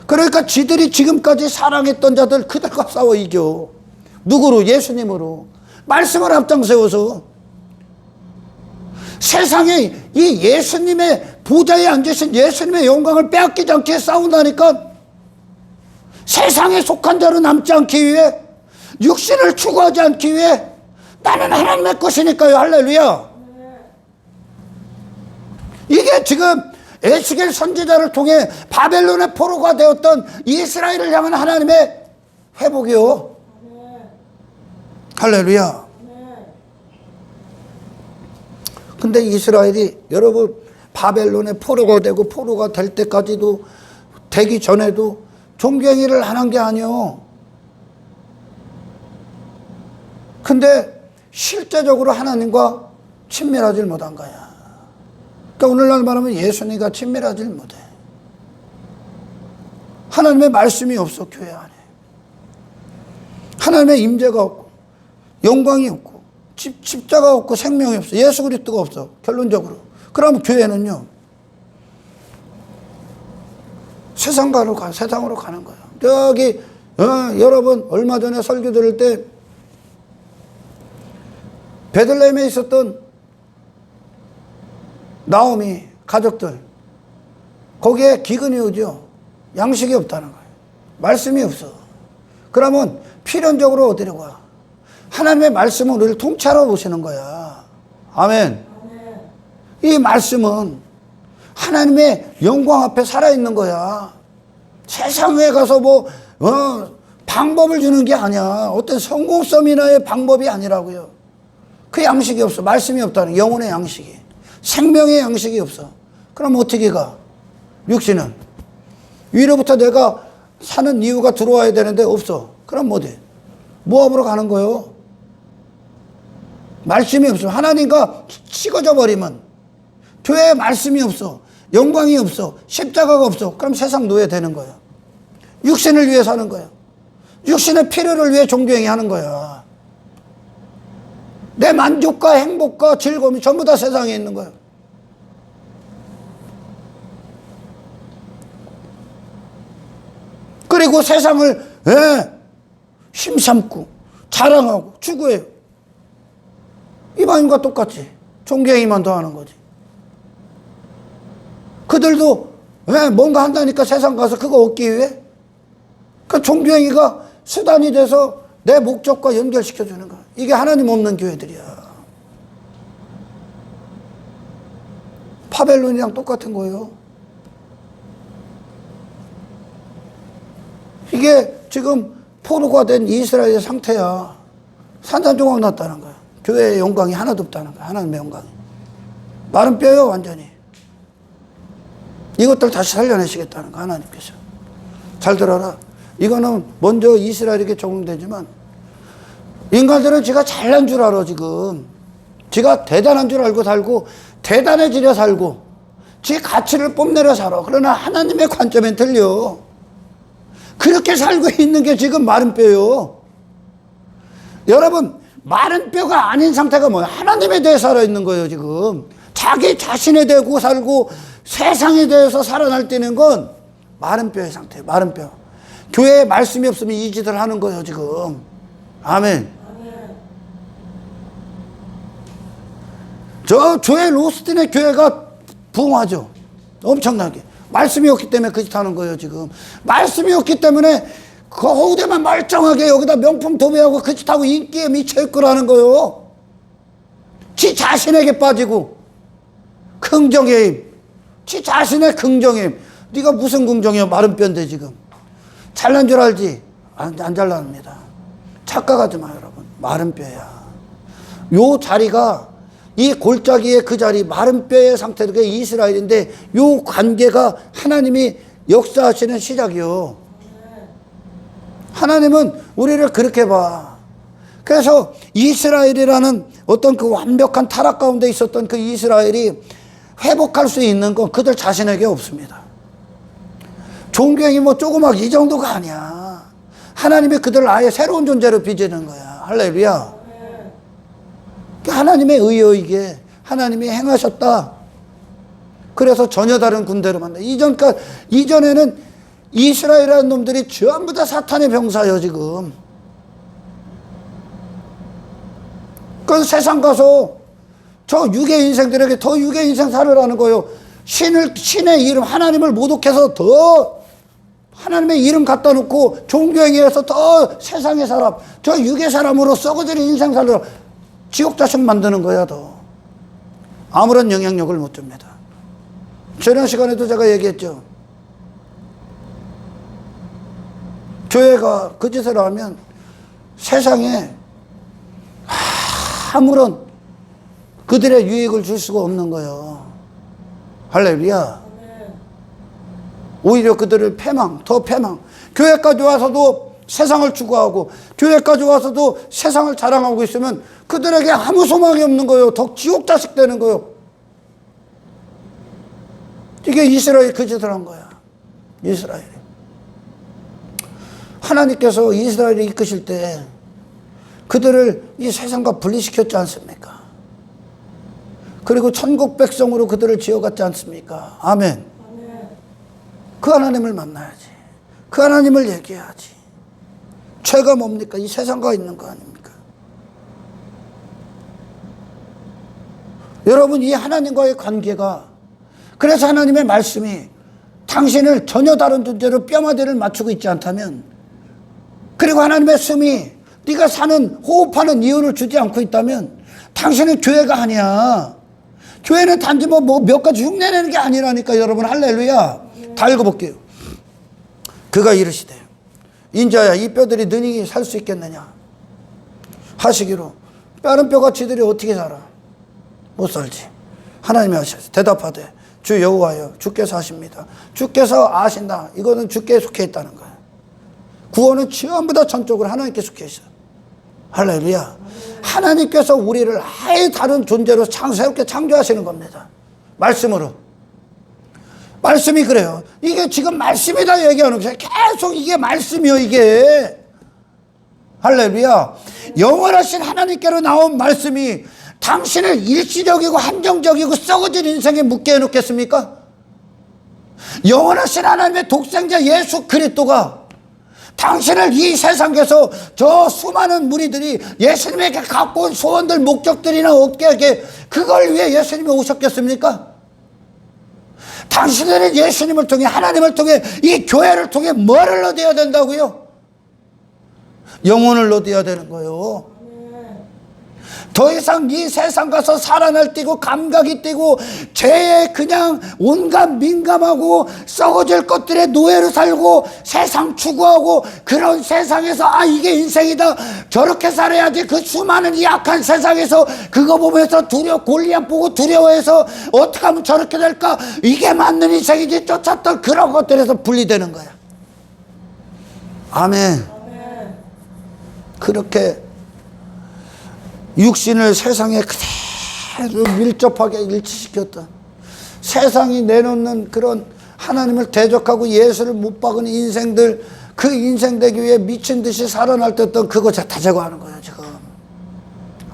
그러니까 지들이 지금까지 사랑했던 자들 그들과 싸워 이겨. 누구로? 예수님으로. 말씀을 앞장세워서. 세상에 이 예수님의 보좌에 앉으신 예수님의 영광을 빼앗기지 않게 싸운다니까. 세상에 속한 자로 남지 않기 위해, 육신을 추구하지 않기 위해. 나는 하나님의 것이니까요. 할렐루야. 이게 지금 에스겔 선지자를 통해 바벨론의 포로가 되었던 이스라엘을 향한 하나님의 회복이요. 할렐루야. 근데 이스라엘이 여러분 바벨론의 포로가 되고 포로가 될 때까지도, 되기 전에도 종교행위를 안 한 게 아니요. 근데 실제적으로 하나님과 친밀하지 못한 거야. 그러니까 오늘날 말하면 예수님과 친밀하지 못해. 하나님의 말씀이 없어. 교회 안에 하나님의 임재가 없고 영광이 없고 십자가 없고 생명이 없어. 예수 그리스도가 없어. 결론적으로. 그러면 교회는요, 세상으로 가는 거예요. 저기 여러분 얼마 전에 설교 들을 때 베들레헴에 있었던 나오미 가족들, 거기에 기근이 오죠. 양식이 없다는 거예요. 말씀이 없어. 그러면 필연적으로 어디로 가? 하나님의 말씀은 우리를 통찰하러 오시는 거야. 아멘. 이 말씀은 하나님의 영광 앞에 살아있는 거야. 세상에 가서 방법을 주는 게 아니야. 어떤 성공 서미나의 방법이 아니라고요. 그 양식이 없어. 말씀이 없다는, 영혼의 양식이. 생명의 양식이 없어. 그럼 어떻게 가? 육신은. 위로부터 내가 사는 이유가 들어와야 되는데 없어. 그럼 어디? 모압으로 가는 거예요. 말씀이 없어. 하나님과 식어져 버리면, 교회에 말씀이 없어, 영광이 없어, 십자가가 없어. 그럼 세상 노예 되는 거야. 육신을 위해 사는 거야. 육신의 필요를 위해 종교행위 하는 거야. 내 만족과 행복과 즐거움이 전부 다 세상에 있는 거야. 그리고 세상을 힘삼고 자랑하고 추구해요. 이방인과 똑같이 종교행위만 더 하는 거지. 그들도 뭔가 한다니까 세상 가서 그거 얻기 위해 그 종교행위가 수단이 돼서 내 목적과 연결시켜주는 거야. 이게 하나님 없는 교회들이야. 바벨론이랑 똑같은 거예요. 이게 지금 포로가 된 이스라엘의 상태야. 산산조각 났다는 거야. 교회의 영광이 하나도 없다는 거야. 하나님의 영광이. 마른 뼈요, 완전히. 이것들 다시 살려내시겠다는 거야, 하나님께서. 잘 들어라. 이거는 먼저 이스라엘에게 적용되지만, 인간들은 지가 잘난 줄 알아, 지금. 지가 대단한 줄 알고 살고, 대단해지려 살고, 지 가치를 뽐내려 살아. 그러나 하나님의 관점엔 틀려. 그렇게 살고 있는 게 지금 마른 뼈요. 여러분, 마른 뼈가 아닌 상태가 뭐야? 하나님에 대해 살아있는 거예요, 지금. 자기 자신에 대고 살고 세상에 대해서 살아날 때는 건 마른 뼈의 상태예요, 마른 뼈. 교회에 말씀이 없으면 이 짓을 하는 거예요, 지금. 아멘. 저 조엘 오스틴의 교회가 부흥하죠. 엄청나게. 말씀이 없기 때문에 그 짓 하는 거예요, 지금. 말씀이 없기 때문에 그 허우대만 멀쩡하게 여기다 명품 도배하고 그 짓하고 인기에 미쳐있고라는 거예요. 지 자신에게 빠지고 긍정의 힘. 지 자신의 긍정의 힘. 네가 무슨 긍정이야? 마른 뼈인데 지금. 잘난 줄 알지? 안 잘납니다. 착각하지 마, 여러분. 마른 뼈야. 요 자리가 이 골짜기의 그 자리, 마른 뼈의 상태가 이스라엘인데 요 관계가 하나님이 역사하시는 시작이요. 하나님은 우리를 그렇게 봐. 그래서 이스라엘이라는 어떤 그 완벽한 타락 가운데 있었던 그 이스라엘이 회복할 수 있는 건 그들 자신에게 없습니다. 종교행위 뭐 조그맣게 이 정도가 아니야. 하나님이 그들을 아예 새로운 존재로 빚는 거야. 할렐루야. 하나님의 의여 이게 하나님이 행하셨다. 그래서 전혀 다른 군대로 만나. 이전에는 이스라엘이라는 놈들이 전부 다 사탄의 병사예요, 지금. 그래서 세상 가서 저 육의 인생들에게 더 육의 인생 살으라는 거예요. 신의 이름, 하나님을 모독해서 더 하나님의 이름 갖다 놓고 종교행위에서 더 세상의 사람, 저 육의 사람으로 썩어지는 인생 살으라. 지옥 자식 만드는 거야, 더. 아무런 영향력을 못 줍니다. 지난 시간에도 제가 얘기했죠. 교회가 그 짓을 하면 세상에 아무런 그들의 유익을 줄 수가 없는 거예요. 할렐루야. 오히려 그들을 더 패망. 교회까지 와서도 세상을 추구하고 교회까지 와서도 세상을 자랑하고 있으면 그들에게 아무 소망이 없는 거예요. 더 지옥 자식 되는 거예요. 이게 이스라엘이 그 짓을 한 거야. 이스라엘이. 하나님께서 이스라엘을 이끄실 때 그들을 이 세상과 분리시켰지 않습니까? 그리고 천국 백성으로 그들을 지어갔지 않습니까? 아멘. 그 하나님을 만나야지. 그 하나님을 얘기해야지. 죄가 뭡니까? 이 세상과 있는 거 아닙니까? 여러분, 이 하나님과의 관계가, 그래서 하나님의 말씀이 당신을 전혀 다른 존재로 뼈마디를 맞추고 있지 않다면, 그리고 하나님의 숨이 네가 사는, 호흡하는 이유를 주지 않고 있다면 당신은 교회가 아니야. 교회는 단지 몇 가지 흉내내는 게 아니라니까. 여러분, 할렐루야. 다 읽어볼게요. 그가 이르시되 인자야, 이 뼈들이 능히 살 수 있겠느냐 하시기로, 뼈는 뼈같이들이 어떻게 살아? 못 살지. 하나님이 하셔서 대답하되 주 여호와여, 주께서 하십니다. 주께서 아신다. 이거는 주께 속해 있다는 거예요. 구원은 전부 다 전적으로 하나님께 속해 있어요. 할렐루야. 하나님께서 우리를 아예 다른 존재로 새롭게 창조하시는 겁니다. 말씀으로. 말씀이 그래요. 이게 지금 말씀이다 얘기하는 거예요. 계속 이게 말씀이요, 이게. 할렐루야. 영원하신 하나님께로 나온 말씀이 당신을 일시적이고 한정적이고 썩어진 인생에 묻게 해놓겠습니까? 영원하신 하나님의 독생자 예수 그리스도가 당신을 이 세상에서 저 수많은 무리들이 예수님에게 갖고 온 소원들, 목적들이나 얻게 하게, 그걸 위해 예수님이 오셨겠습니까? 당신들은 예수님을 통해, 하나님을 통해, 이 교회를 통해 뭐를 얻어야 된다고요? 영혼을 얻어야 되는 거예요. 더 이상 이 세상 가서 살아날 뛰고 감각이 뛰고 죄에 그냥 온갖 민감하고 썩어질 것들에 노예로 살고 세상 추구하고 그런 세상에서 이게 인생이다, 저렇게 살아야지, 그 수많은 이 악한 세상에서 그거 보면서 골리앗 보고 두려워해서 어떻게 하면 저렇게 될까, 이게 맞는 인생이지 쫓았던 그런 것들에서 분리되는 거야. 아멘. 그렇게 육신을 세상에 그대로 밀접하게 일치시켰던, 세상이 내놓는 그런 하나님을 대적하고 예수를 못 박은 인생들, 그 인생 되기 위해 미친 듯이 살아날 때 했던 그거 다 제거하는 거예요 지금.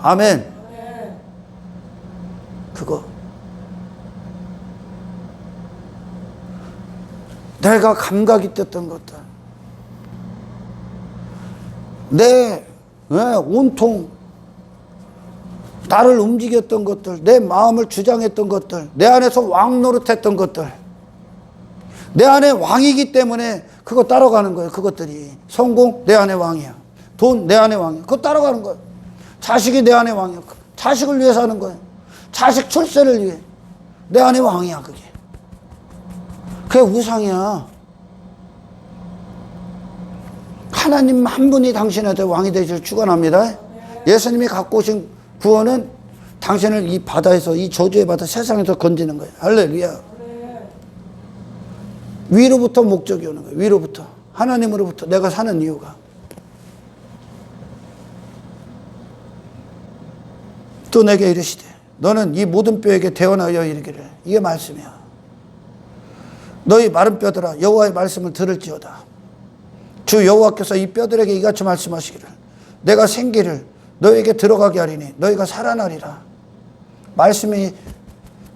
아멘. 그거 내가 감각이 떴던 것들, 내 온통 나를 움직였던 것들, 내 마음을 주장했던 것들, 내 안에서 왕 노릇했던 것들, 내 안에 왕이기 때문에 그거 따라가는 거예요. 그것들이 성공 내 안에 왕이야, 돈 내 안에 왕이야, 그거 따라가는 거예요. 자식이 내 안에 왕이야, 자식을 위해 사는 거예요. 자식 출세를 위해 내 안에 왕이야. 그게 우상이야. 하나님 한 분이 당신한테 왕이 되실 축원합니다. 예수님이 갖고 오신 구원은 당신을 이 바다에서, 이 저주의 바다 세상에서 건지는 거예요. 할렐루야. 위로부터 목적이 오는 거예요. 위로부터, 하나님으로부터 내가 사는 이유가. 또 내게 이르시되 너는 이 모든 뼈에게 대언하여 이르기를, 이게 말씀이야. 너희 마른 뼈들아 여호와의 말씀을 들을지어다. 주 여호와께서 이 뼈들에게 이같이 말씀하시기를, 내가 생기를 너에게 들어가게 하리니 너희가 살아나리라.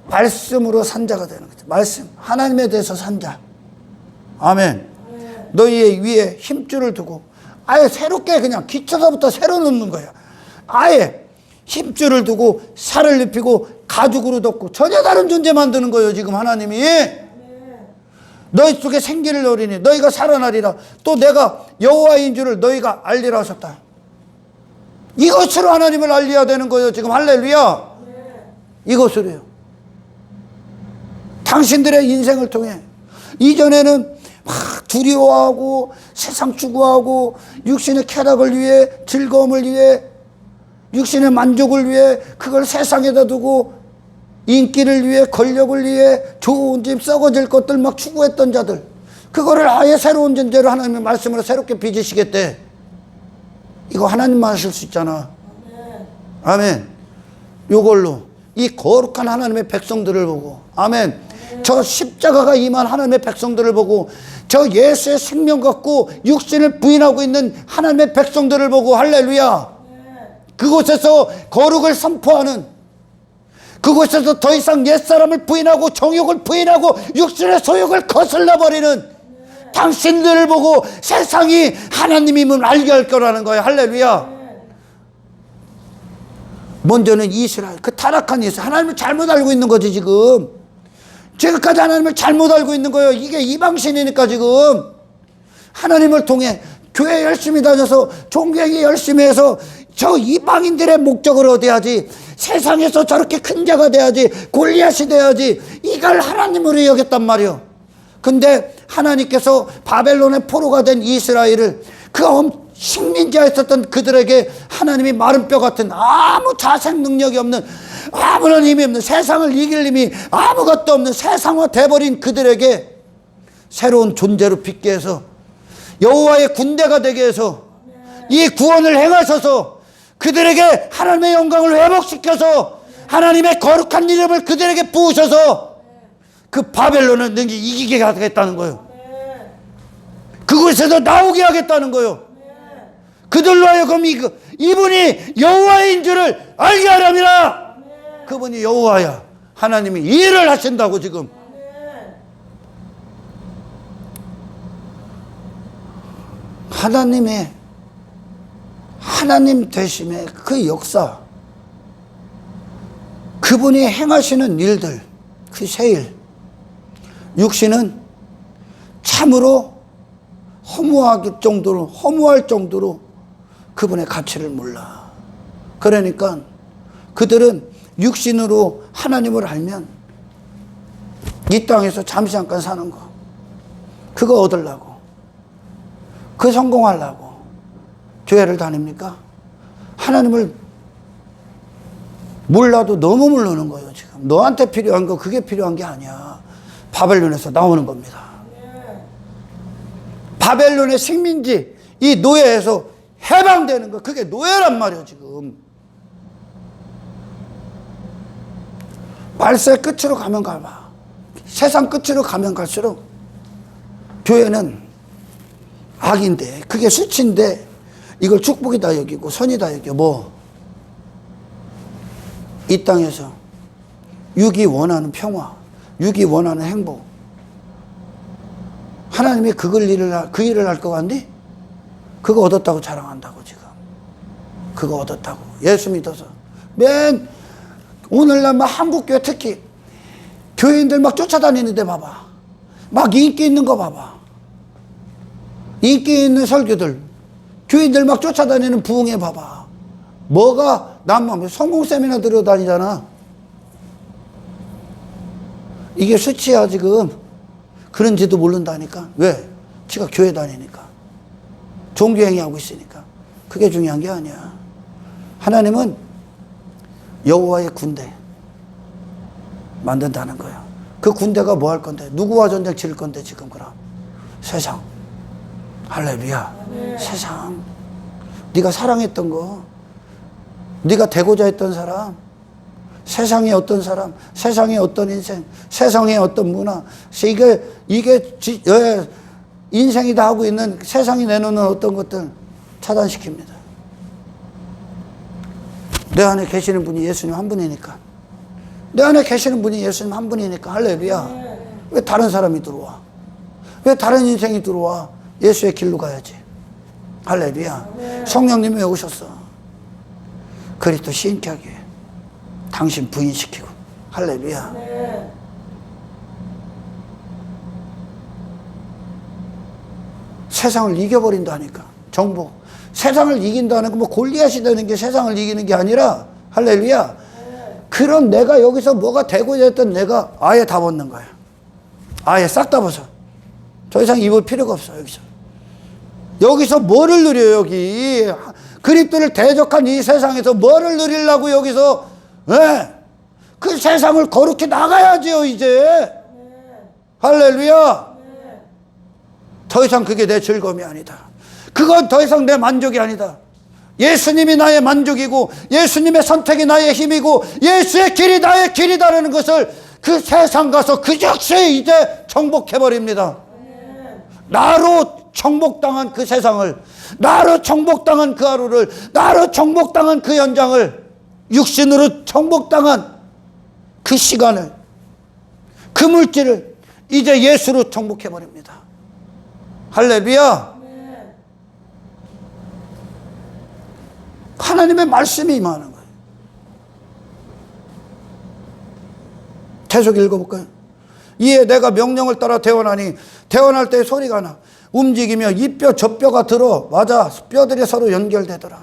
말씀으로 산자가 되는 거죠. 말씀, 하나님에 대해서 산자. 아멘. 너희의 위에 힘줄을 두고, 아예 새롭게 그냥 기초서부터 새로 놓는 거야. 아예 힘줄을 두고 살을 입히고 가죽으로 덮고 전혀 다른 존재 만드는 거예요 지금 하나님이. 너희 속에 생기를 넣으리니 너희가 살아나리라. 또 내가 여호와인 줄을 너희가 알리라 하셨다. 이것으로 하나님을 알려야 되는 거예요 지금. 할렐루야. 이것으로요. 당신들의 인생을 통해. 이전에는 막 두려워하고 세상 추구하고 육신의 쾌락을 위해, 즐거움을 위해, 육신의 만족을 위해, 그걸 세상에다 두고 인기를 위해, 권력을 위해, 좋은 집, 썩어질 것들 막 추구했던 자들, 그거를 아예 새로운 존재로 하나님의 말씀으로 새롭게 빚으시겠대. 이거 하나님만 하실 수 있잖아. 아멘. 요걸로 이 거룩한 하나님의 백성들을 보고, 아멘, 저 십자가가 임한 하나님의 백성들을 보고, 저 예수의 생명 갖고 육신을 부인하고 있는 하나님의 백성들을 보고, 할렐루야, 그곳에서 거룩을 선포하는, 그곳에서 더 이상 옛사람을 부인하고 정욕을 부인하고 육신의 소욕을 거슬러버리는 당신들을 보고 세상이 하나님임을 알게 할 거라는 거예요. 할렐루야. 먼저는 이스라엘, 그 타락한 이스라엘, 하나님을 잘못 알고 있는 거지 지금. 지금까지 하나님을 잘못 알고 있는 거예요. 이게 이방신이니까 지금. 하나님을 통해 교회 열심히 다녀서 종교행위 열심히 해서 저 이방인들의 목적을 얻어야지, 세상에서 저렇게 큰 자가 돼야지, 골리앗이 돼야지, 이걸 하나님으로 여겼단 말이에요. 근데 하나님께서 바벨론의 포로가 된 이스라엘을, 그 식민지하였었던 그들에게 하나님이 마른 뼈 같은, 아무 자생 능력이 없는, 아무런 힘이 없는, 세상을 이길 힘이 아무것도 없는 세상화 돼버린 그들에게 새로운 존재로 빚게 해서 여호와의 군대가 되게 해서 이 구원을 행하셔서 그들에게 하나님의 영광을 회복시켜서 하나님의 거룩한 이름을 그들에게 부으셔서 그 바벨론을 능히 이기게 하겠다는 거예요. 그곳에서 나오게 하겠다는 거예요. 그들로 하여금 이분이 여호와인 줄을 알게 하렵니다. 그분이 여호와야. 하나님이 일을 하신다고 지금. 하나님의 하나님 되심의 그 역사, 그분이 행하시는 일들, 그 세일, 육신은 참으로 허무할 정도로 그분의 가치를 몰라. 그러니까 그들은 육신으로 하나님을 알면 이 땅에서 잠시 잠깐 사는 거, 그거 얻으려고, 그 성공하려고 교회를 다닙니까? 하나님을 몰라도 너무 모르는 거예요. 지금 너한테 필요한 거, 그게 필요한 게 아니야. 바벨론에서 나오는 겁니다. 바벨론의 식민지, 이 노예에서 해방되는 거, 그게 노예란 말이에요. 지금 말세 끝으로 가면 가봐, 세상 끝으로 가면 갈수록 교회는 악인데, 그게 수치인데 이걸 축복이다 여기고 선이다 여기고, 뭐 이 땅에서 육이 원하는 평화, 육이 원하는 행복, 하나님이 그 일을 할 것 같니? 그거 얻었다고 자랑한다고. 지금 그거 얻었다고 예수 믿어서. 맨 오늘날 막 한국교회 특히 교회인들 막 쫓아다니는데 봐봐, 막 인기 있는 거 봐봐, 인기 있는 설교들, 교인들 막 쫓아다니는 부흥회 봐봐. 뭐가 남만 성공 세미나 들어다니잖아. 이게 수치야 지금. 그런지도 모른다니까. 왜? 지가 교회 다니니까, 종교행위 하고 있으니까. 그게 중요한 게 아니야. 하나님은 여호와의 군대 만든다는 거야. 그 군대가 뭐 할 건데? 누구와 전쟁 치를 건데 지금? 그럼 세상. 할렐루야. 세상. 네가 사랑했던 거, 네가 되고자 했던 사람, 세상의 어떤 사람, 세상의 어떤 인생, 세상의 어떤 문화, 이게 인생이다 하고 있는 세상이 내놓는 어떤 것들 차단시킵니다. 내 안에 계시는 분이 예수님 한 분이니까. 내 안에 계시는 분이 예수님 한 분이니까. 할렐루야. 왜 다른 사람이 들어와? 왜 다른 인생이 들어와? 예수의 길로 가야지. 할렐루야. 성령님이 왜 오셨어? 그리스도 시인케 하기 위해. 당신 부인시키고. 할렐루야. 세상을 이겨버린다니까. 정복. 세상을 이긴다는 건 뭐 골리앗이 되는 게 세상을 이기는 게 아니라, 할렐루야, 그런 내가 여기서 뭐가 되고자 했던 내가 아예 다 벗는 거야. 아예 싹 다 벗어. 더 이상 입을 필요가 없어. 여기서 뭐를 누려요? 여기 그리스도를 대적한 이 세상에서 뭐를 누리려고 여기서? 네. 그 세상을 거룩히 나가야지요 이제. 할렐루야. 더 이상 그게 내 즐거움이 아니다. 그건 더 이상 내 만족이 아니다. 예수님이 나의 만족이고, 예수님의 선택이 나의 힘이고, 예수의 길이 나의 길이다라는 것을 그 세상 가서 그 즉시 이제 정복해버립니다. 나로 정복당한 그 세상을, 나로 정복당한 그 하루를, 나로 정복당한 그 현장을, 육신으로 정복당한 그 시간을, 그 물질을 이제 예수로 정복해버립니다. 할렐루야. 하나님의 말씀이 임하는 거예요. 계속 읽어볼까요? 이에 내가 명령을 따라 대원하니, 대원할 때 소리가 나 움직이며 이 뼈 저 뼈가 들어 맞아 뼈들이 서로 연결되더라.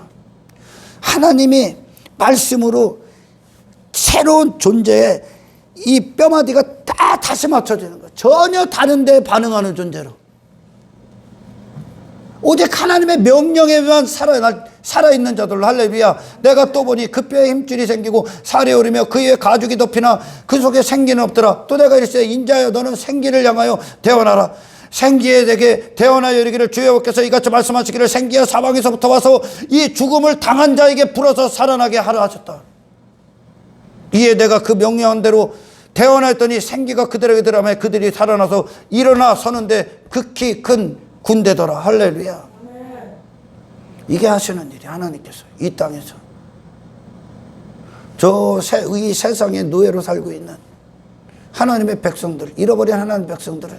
하나님이 말씀으로 새로운 존재에 이 뼈마디가 다 다시 맞춰지는 거예요. 전혀 다른 데 반응하는 존재로. 오직 하나님의 명령에만 살아있는 자들로. 할렐루야. 내가 또 보니 그 뼈에 힘줄이 생기고 살이 오르며 그 위에 가죽이 덮이나 그 속에 생기는 없더라. 또 내가 이르되 인자여 너는 생기를 향하여 대원하라. 생기에 대게 대원하여 이르기를 주의 여호와께서 이같이 말씀하시기를 생기야 사방에서부터 와서 이 죽음을 당한 자에게 불어서 살아나게 하라 하셨다. 이에 내가 그 명령한 대로 대원하였더니 생기가 그들에게 들어가며 그들이 살아나서 일어나 서는데 극히 큰 군대더라. 할렐루야. 이게 하시는 일이 하나님께서 이 땅에서 이 세상의 노예로 살고 있는 하나님의 백성들, 잃어버린 하나님의 백성들을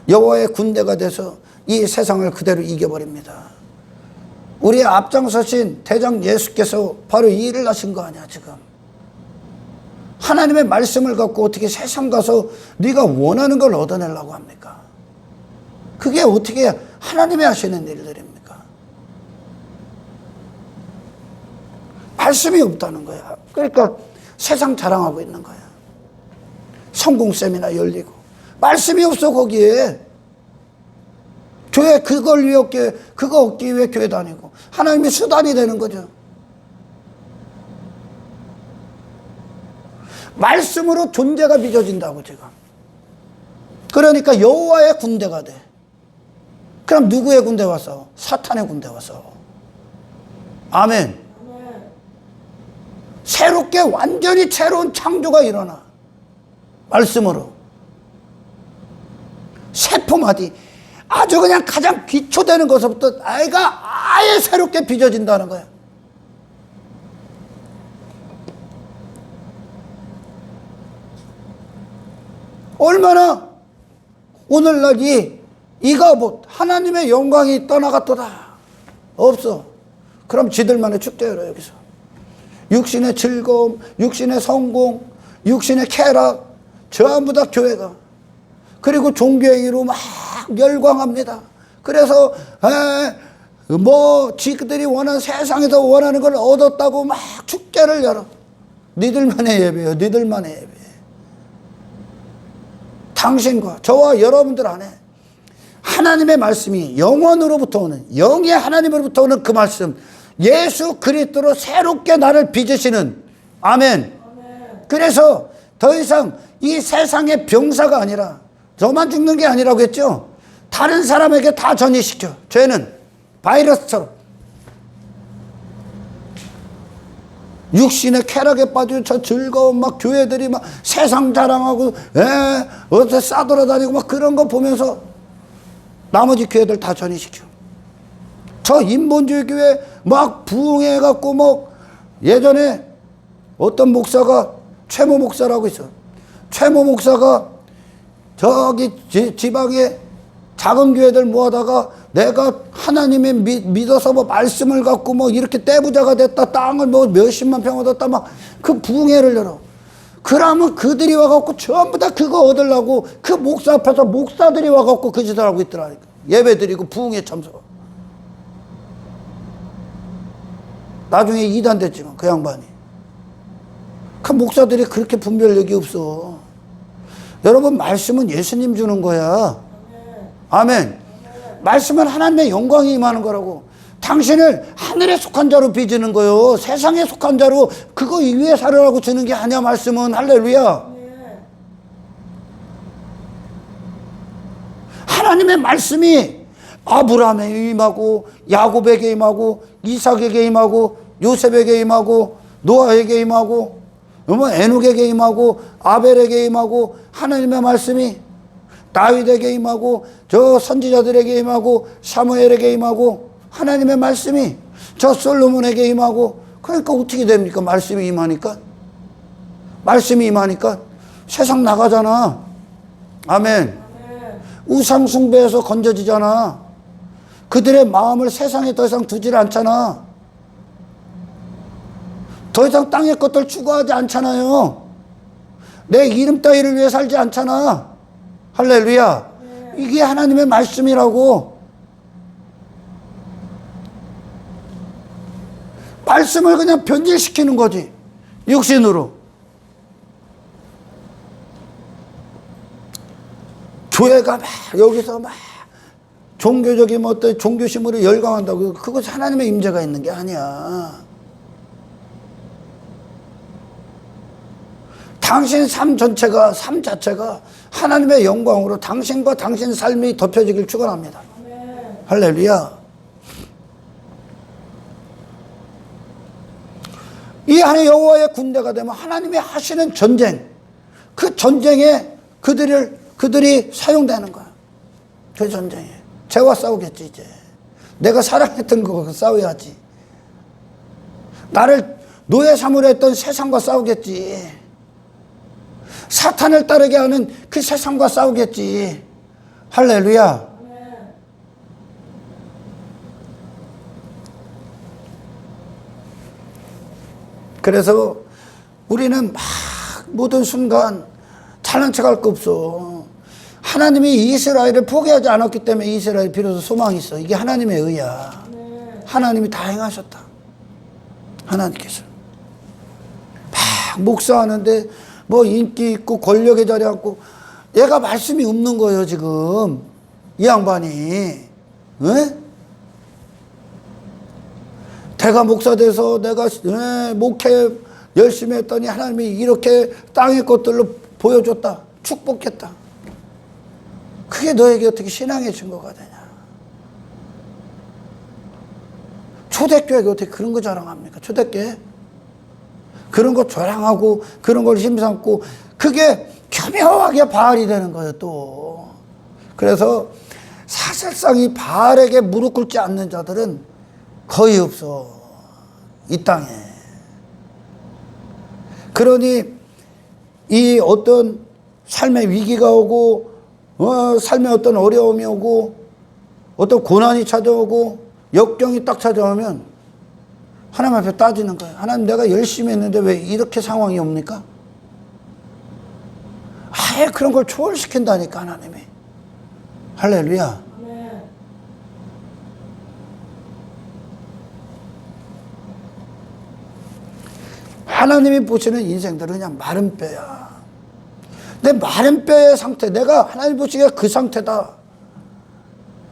여호와의 군대가 돼서 이 세상을 그대로 이겨버립니다. 우리의 앞장서신 대장 예수께서 바로 이 일을 하신 거 아니야 지금. 하나님의 말씀을 갖고 어떻게 세상 가서 네가 원하는 걸 얻어내려고 합니까? 그게 어떻게 하나님이 하시는 일들입니까? 말씀이 없다는 거야. 그러니까 세상 자랑하고 있는 거야. 성공 세미나 열리고 말씀이 없어 거기에. 교회 그걸 위해 그거 얻기 위해 교회 다니고 하나님의 수단이 되는 거죠. 말씀으로 존재가 빚어진다고 지금. 그러니까 여호와의 군대가 돼. 그럼 누구의 군대와 싸워? 사탄의 군대와 싸워. 아멘. 새롭게 완전히 새로운 창조가 일어나. 말씀으로. 세포마디 아주 그냥 가장 기초되는 것부터 아이가 아예 새롭게 빚어진다는 거야. 얼마나 오늘날 이가 뭐 하나님의 영광이 떠나갔도다. 없어. 그럼 지들만의 축제로 여기서. 육신의 즐거움, 육신의 성공, 육신의 쾌락, 전부 다 교회가. 그리고 종교행위로 막 열광합니다. 그래서 뭐 지들이 원하는 세상에서 원하는 걸 얻었다고 막 축제를 열어. 니들만의 예배요. 니들만의 예배. 당신과 저와 여러분들 안에 하나님의 말씀이 영원으로부터 오는, 영의 하나님으로부터 오는 그 말씀, 예수 그리스도로 새롭게 나를 빚으시는, 아멘. 그래서 더 이상 이 세상의 병사가 아니라 저만 죽는 게 아니라고 했죠. 다른 사람에게 다 전이시켜. 죄는 바이러스처럼 육신의 쾌락에 빠져 저 즐거운 막 교회들이 막 세상 자랑하고 어디서 싸돌아다니고 막 그런 거 보면서 나머지 교회들 다 전이시켜. 저 인본주의 교회 막 부흥해갖고 뭐 예전에 어떤 목사가 최모 목사라고 있어. 최모 목사가 저기 지방에 작은 교회들 모아다가 내가 하나님의 믿어서 뭐 말씀을 갖고 뭐 이렇게 떼부자가 됐다. 땅을 뭐 몇십만 평 얻었다. 막 그 부흥회를 열어. 그러면 그들이 와갖고 전부 다 그거 얻으려고 그 목사 앞에서 목사들이 와갖고 그 짓을 하고 있더라니까. 예배 드리고 부흥회 참석. 나중에 이단 됐지만 그 양반이. 그 목사들이 그렇게 분별력이 없어. 여러분 말씀은 예수님 주는 거야. 아멘. 말씀은 하나님의 영광이 임하는 거라고. 당신을 하늘에 속한 자로 빚는 거요. 세상에 속한 자로 그거 위에 살으라고 주는 게 아니야. 말씀은. 할렐루야. 하나님의 말씀이 아브라함에게 임하고 야곱에게 임하고 이삭에게 임하고 요셉에게 임하고 노아에게 임하고 에녹에게 임하고 아벨에게 임하고 하나님의 말씀이 다윗에게 임하고 저 선지자들에게 임하고 사무엘에게 임하고 하나님의 말씀이 저 솔로몬에게 임하고. 그러니까 어떻게 됩니까? 말씀이 임하니까. 말씀이 임하니까 세상 나가잖아. 아멘. 우상 숭배에서 건져지잖아. 그들의 마음을 세상에 더 이상 두질 않잖아. 더 이상 땅의 것들 추구하지 않잖아요. 내 이름 따위를 위해 살지 않잖아. 할렐루야. 이게 하나님의 말씀이라고. 말씀을 그냥 변질시키는 거지. 육신으로. 교회가 막 여기서 막 종교적인 어떤 종교심으로 열광한다고. 그것이 하나님의 임재가 있는 게 아니야. 당신 삶 전체가, 삶 자체가 하나님의 영광으로 당신과 당신 삶이 덮여지길 축원합니다. 할렐루야. 이 하나님 여호와의 군대가 되면 하나님이 하시는 전쟁, 그 전쟁에 그들이 사용되는 거야. 그 전쟁에. 죄와 싸우겠지, 이제. 내가 사랑했던 거와 싸워야지. 나를 노예 삼으려 했던 세상과 싸우겠지. 사탄을 따르게 하는 그 세상과 싸우겠지. 할렐루야. 그래서 우리는 막 모든 순간 잘난 척할 거 없어. 하나님이 이스라엘을 포기하지 않았기 때문에 이스라엘이 비로소 소망이 있어. 이게 하나님의 의야. 하나님이 다 행하셨다. 하나님께서 막 목사하는데 뭐 인기 있고 권력의 자리에 앉고 얘가 말씀이 없는 거예요 지금 이 양반이. 에? 내가 목사 돼서 내가 목회 열심히 했더니 하나님이 이렇게 땅의 것들로 보여줬다. 축복했다. 그게 너에게 어떻게 신앙의 증거가 되냐. 초대교회가 어떻게 그런 거 자랑합니까? 초대교회? 그런 거 자랑하고 그런 걸 힘삼고 그게 교묘하게 바알이 되는 거예요 또. 그래서 사실상 이 바알에게 무릎 꿇지 않는 자들은 거의 없어 이 땅에. 그러니 이 어떤 삶의 위기가 오고 삶의 어떤 어려움이 오고 어떤 고난이 찾아오고 역경이 딱 찾아오면 하나님 앞에 따지는 거예요. 하나님 내가 열심히 했는데 왜 이렇게 상황이 옵니까? 아예 그런 걸 초월시킨다니까 하나님이. 할렐루야. 네. 하나님이 보시는 인생들은 그냥 마른 뼈야. 내 마른 뼈의 상태, 내가 하나님 보시기에 그 상태다.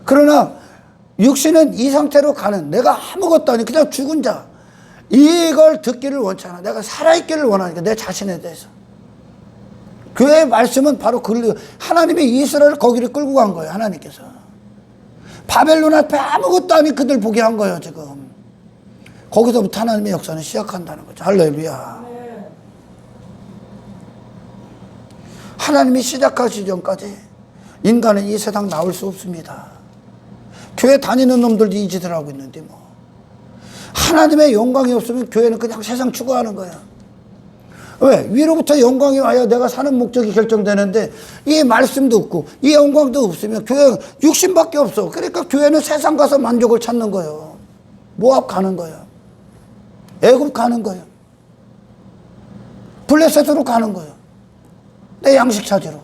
그러나 육신은 이 상태로 가는, 내가 아무것도 아닌 그냥 죽은 자, 이걸 듣기를 원치 않아. 내가 살아있기를 원하니까 내 자신에 대해서. 교회의 말씀은 바로 하나님이 이스라엘을 거기를 끌고 간 거예요. 하나님께서 바벨론 앞에 아무것도 아닌 그들 보게 한 거예요. 지금 거기서부터 하나님의 역사는 시작한다는 거죠. 할렐루야. 하나님이 시작하시기 전까지 인간은 이 세상 나올 수 없습니다. 교회 다니는 놈들도 이 짓을 하고 있는데 뭐. 하나님의 영광이 없으면 교회는 그냥 세상 추구하는 거야. 왜? 위로부터 영광이 와야 내가 사는 목적이 결정되는데 이 말씀도 없고 이 영광도 없으면 교회는 육신밖에 없어. 그러니까 교회는 세상 가서 만족을 찾는 거예요. 모압 가는 거예요. 애굽 가는 거예요. 블레셋으로 가는 거예요. 내 양식 찾으러.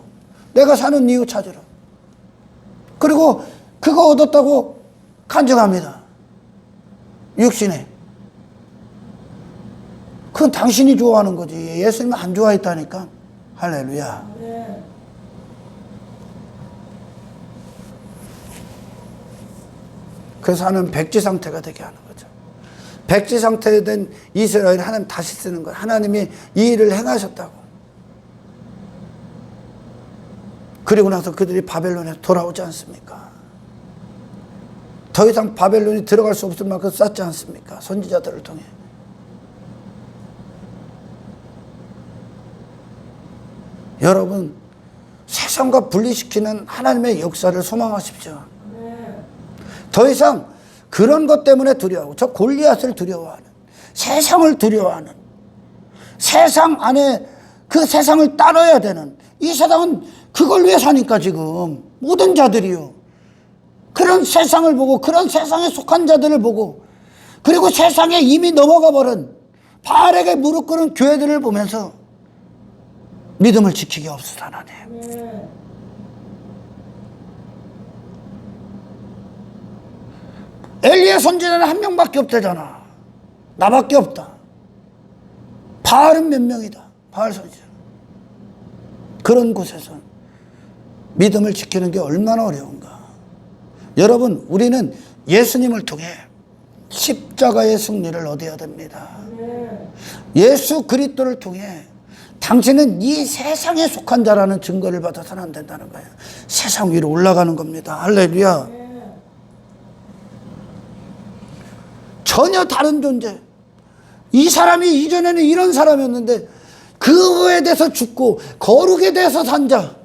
내가 사는 이유 찾으러. 그리고 그거 얻었다고 간증합니다. 육신에. 그건 당신이 좋아하는 거지. 예수님은 안 좋아했다니까. 할렐루야. 그래서 하나님 백지 상태가 되게 하는 거죠. 백지 상태에 된 이스라엘 하나님 다시 쓰는 거예요. 하나님이 이 일을 행하셨다고. 그리고 나서 그들이 바벨론에 돌아오지 않습니까? 더 이상 바벨론이 들어갈 수 없을 만큼 쌓지 않습니까? 선지자들을 통해. 여러분, 세상과 분리시키는 하나님의 역사를 소망하십시오. 더 이상 그런 것 때문에 두려워하고, 저 골리앗을 두려워하는, 세상을 두려워하는, 세상 안에 그 세상을 따라야 되는, 이 세상은 그걸 위해 사니까 지금 모든 자들이요. 그런 세상을 보고, 그런 세상에 속한 자들을 보고, 그리고 세상에 이미 넘어가 버린 바알에게 무릎 꿇은 교회들을 보면서 믿음을 지키기 없어서 하나님. 엘리야 선지자는 한 명밖에 없다잖아. 나밖에 없다. 바알은 몇 명이다. 바알 선지자. 그런 곳에서 믿음을 지키는 게 얼마나 어려운가. 여러분, 우리는 예수님을 통해 십자가의 승리를 얻어야 됩니다. 예수 그리스도를 통해 당신은 이 세상에 속한 자라는 증거를 받아서는 안 된다는 거예요. 세상 위로 올라가는 겁니다. 할렐루야. 전혀 다른 존재. 이 사람이 이전에는 이런 사람이었는데 그거에 대해서 죽고 거룩에 대해서 산 자.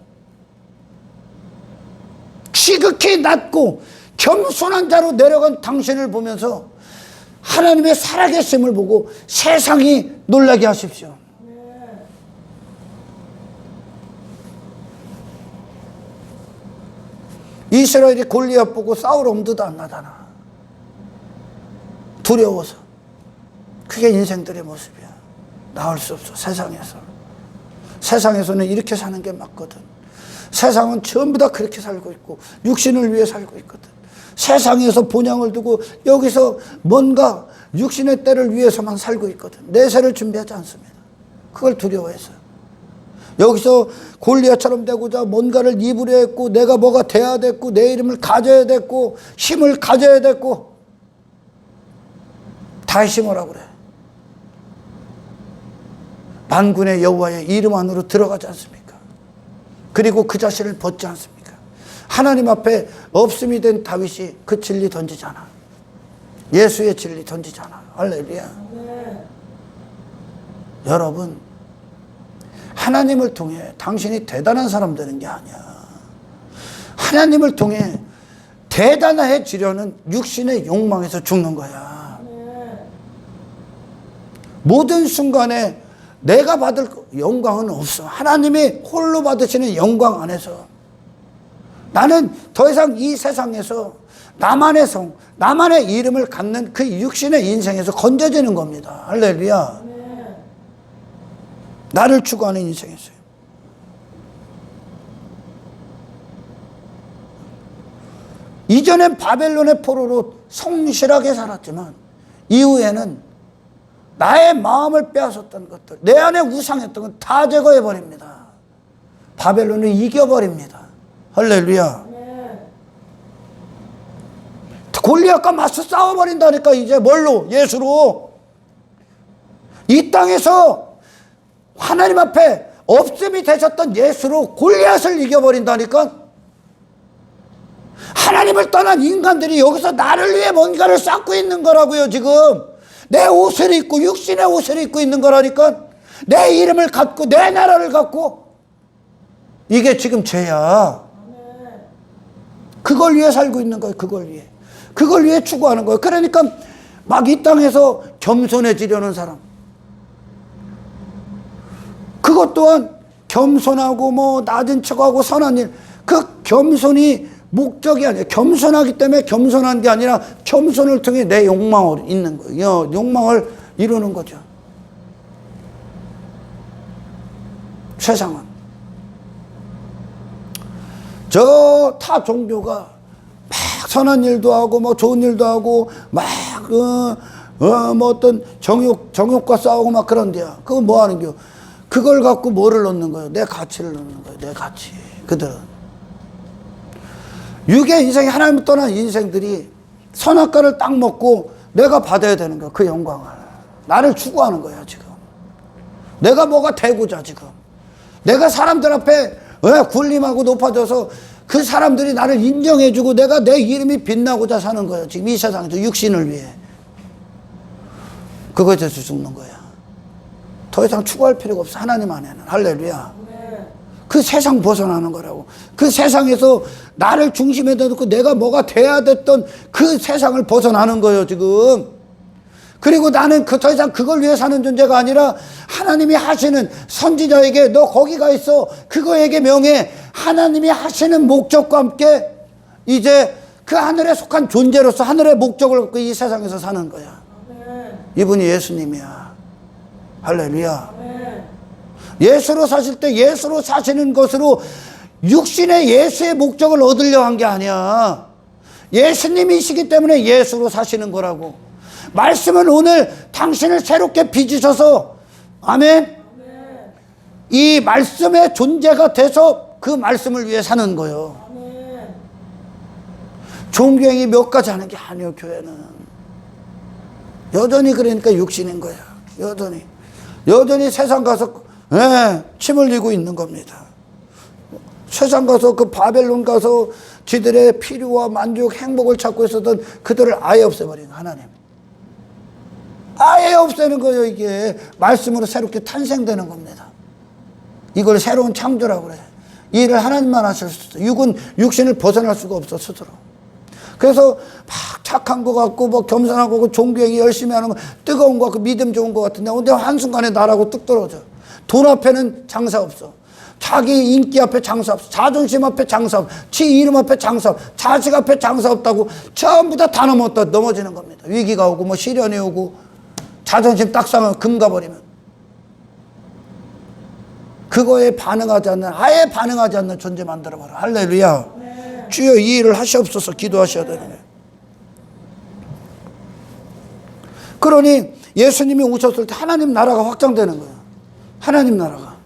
지극히 낮고 겸손한 자로 내려간 당신을 보면서 하나님의 살아계심을 보고 세상이 놀라게 하십시오. 이스라엘이 골리앗 보고 싸울 엄두도 안 나잖아. 두려워서. 그게 인생들의 모습이야. 나올 수 없어, 세상에서. 세상에서는 이렇게 사는 게 맞거든. 세상은 전부 다 그렇게 살고 있고 육신을 위해 살고 있거든. 세상에서 본향을 두고 여기서 뭔가 육신의 때를 위해서만 살고 있거든. 내세를 준비하지 않습니다. 그걸 두려워해서요. 여기서 골리앗처럼 되고자 뭔가를 입으려 했고 내가 뭐가 돼야 됐고 내 이름을 가져야 됐고 힘을 가져야 됐고 다시 뭐라 그래? 만군의 여호와의 이름 안으로 들어가지 않습니까? 그리고 그 자신을 벗지 않습니까? 하나님 앞에 없음이 된 다윗이 그 진리 던지잖아. 예수의 진리 던지잖아. 할렐루야. 네. 여러분, 하나님을 통해 당신이 대단한 사람 되는 게 아니야. 하나님을 통해 대단해지려는 육신의 욕망에서 죽는 거야. 네. 모든 순간에 내가 받을 영광은 없어. 하나님이 홀로 받으시는 영광 안에서 나는 더 이상 이 세상에서 나만의 성, 나만의 이름을 갖는 그 육신의 인생에서 건져지는 겁니다. 할렐루야. 네. 나를 추구하는 인생이었어요. 이전엔 바벨론의 포로로 성실하게 살았지만 이후에는 나의 마음을 빼앗았던 것들, 내 안에 우상했던 건 다 제거해버립니다. 바벨론을 이겨버립니다. 할렐루야. 네. 골리앗과 맞서 싸워버린다니까. 이제 뭘로? 예수로. 이 땅에서 하나님 앞에 없음이 되셨던 예수로 골리앗을 이겨버린다니까. 하나님을 떠난 인간들이 여기서 나를 위해 뭔가를 쌓고 있는 거라고요. 지금 내 옷을 입고 육신의 옷을 입고 있는 거라니까. 내 이름을 갖고 내 나라를 갖고. 이게 지금 죄야. 그걸 위해 살고 있는 거예요. 그걸 위해. 그걸 위해 추구하는 거예요. 그러니까 막 이 땅에서 겸손해지려는 사람, 그것 또한 겸손하고 뭐 낮은 척하고 선한 일, 그 겸손이 목적이 아니에요. 겸손하기 때문에 겸손한 게 아니라 겸손을 통해 내 욕망을 있는 거예요. 욕망을 이루는 거죠. 세상은 저 타 종교가 막 선한 일도 하고 뭐 좋은 일도 하고 막 뭐 어떤 정욕과 싸우고 막 그런데요. 그거 뭐 하는 겨? 그걸 갖고 뭐를 넣는 거예요? 내 가치를 넣는 거예요. 내 가치. 그들은 육의 인생이 하나님을 떠난 인생들이 선악과를 딱 먹고 내가 받아야 되는 거야. 그 영광을. 나를 추구하는 거야 지금. 내가 뭐가 되고자 지금. 내가 사람들 앞에 군림하고 높아져서 그 사람들이 나를 인정해주고 내가 내 이름이 빛나고자 사는 거예요. 지금 이 세상에서 육신을 위해. 그거에 대해서 죽는 거야. 더 이상 추구할 필요가 없어. 하나님 안에는. 할렐루야. 그 세상 벗어나는 거라고. 그 세상에서 나를 중심에 놓고 내가 뭐가 돼야 됐던 그 세상을 벗어나는 거예요 지금. 그리고 나는 더 이상 그걸 위해 사는 존재가 아니라 하나님이 하시는 선지자에게 너 거기 가 있어. 그거에게 명해. 하나님이 하시는 목적과 함께 이제 그 하늘에 속한 존재로서 하늘의 목적을 갖고 이 세상에서 사는 거야. 이분이 예수님이야. 할렐루야. 예수로 사실 때 예수로 사시는 것으로 육신의 예수의 목적을 얻으려 한 게 아니야. 예수님이시기 때문에 예수로 사시는 거라고. 말씀은 오늘 당신을 새롭게 빚으셔서 아멘. 이 말씀의 존재가 돼서 그 말씀을 위해 사는 거예요. 존경이 몇 가지 하는 게 아니에요. 교회는 여전히 그러니까 육신인 거야. 여전히 세상 가서 침 흘리고 있는 겁니다. 세상 가서 그 바벨론 가서 지들의 필요와 만족, 행복을 찾고 있었던 그들을 아예 없애버린 하나님. 아예 없애는 거예요. 이게 말씀으로 새롭게 탄생되는 겁니다. 이걸 새로운 창조라고 그래. 이 일을 하나님만 하실 수 있어. 육은 육신을 벗어날 수가 없어 스스로. 그래서 막 착한 것 같고 뭐 겸손한 거 같고 종교행위 열심히 하는 거 뜨거운 거 같고 믿음 좋은 거 같은데 근데 한순간에 나라고 뚝 떨어져. 돈 앞에는 장사 없어. 자기 인기 앞에 장사 없어. 자존심 앞에 장사 없어. 지 이름 앞에 장사 없어. 자식 앞에 장사 없다고 전부 다 넘어지는 겁니다. 위기가 오고 뭐 시련이 오고 자존심 딱 상하면 금 가버리면. 그거에 반응하지 않는, 아예 반응하지 않는 존재 만들어봐라. 할렐루야. 주여 이 일을 하시옵소서 기도하셔야 되는 거예요. 그러니 예수님이 오셨을 때 하나님 나라가 확장되는 거예요. 하나님 나라가.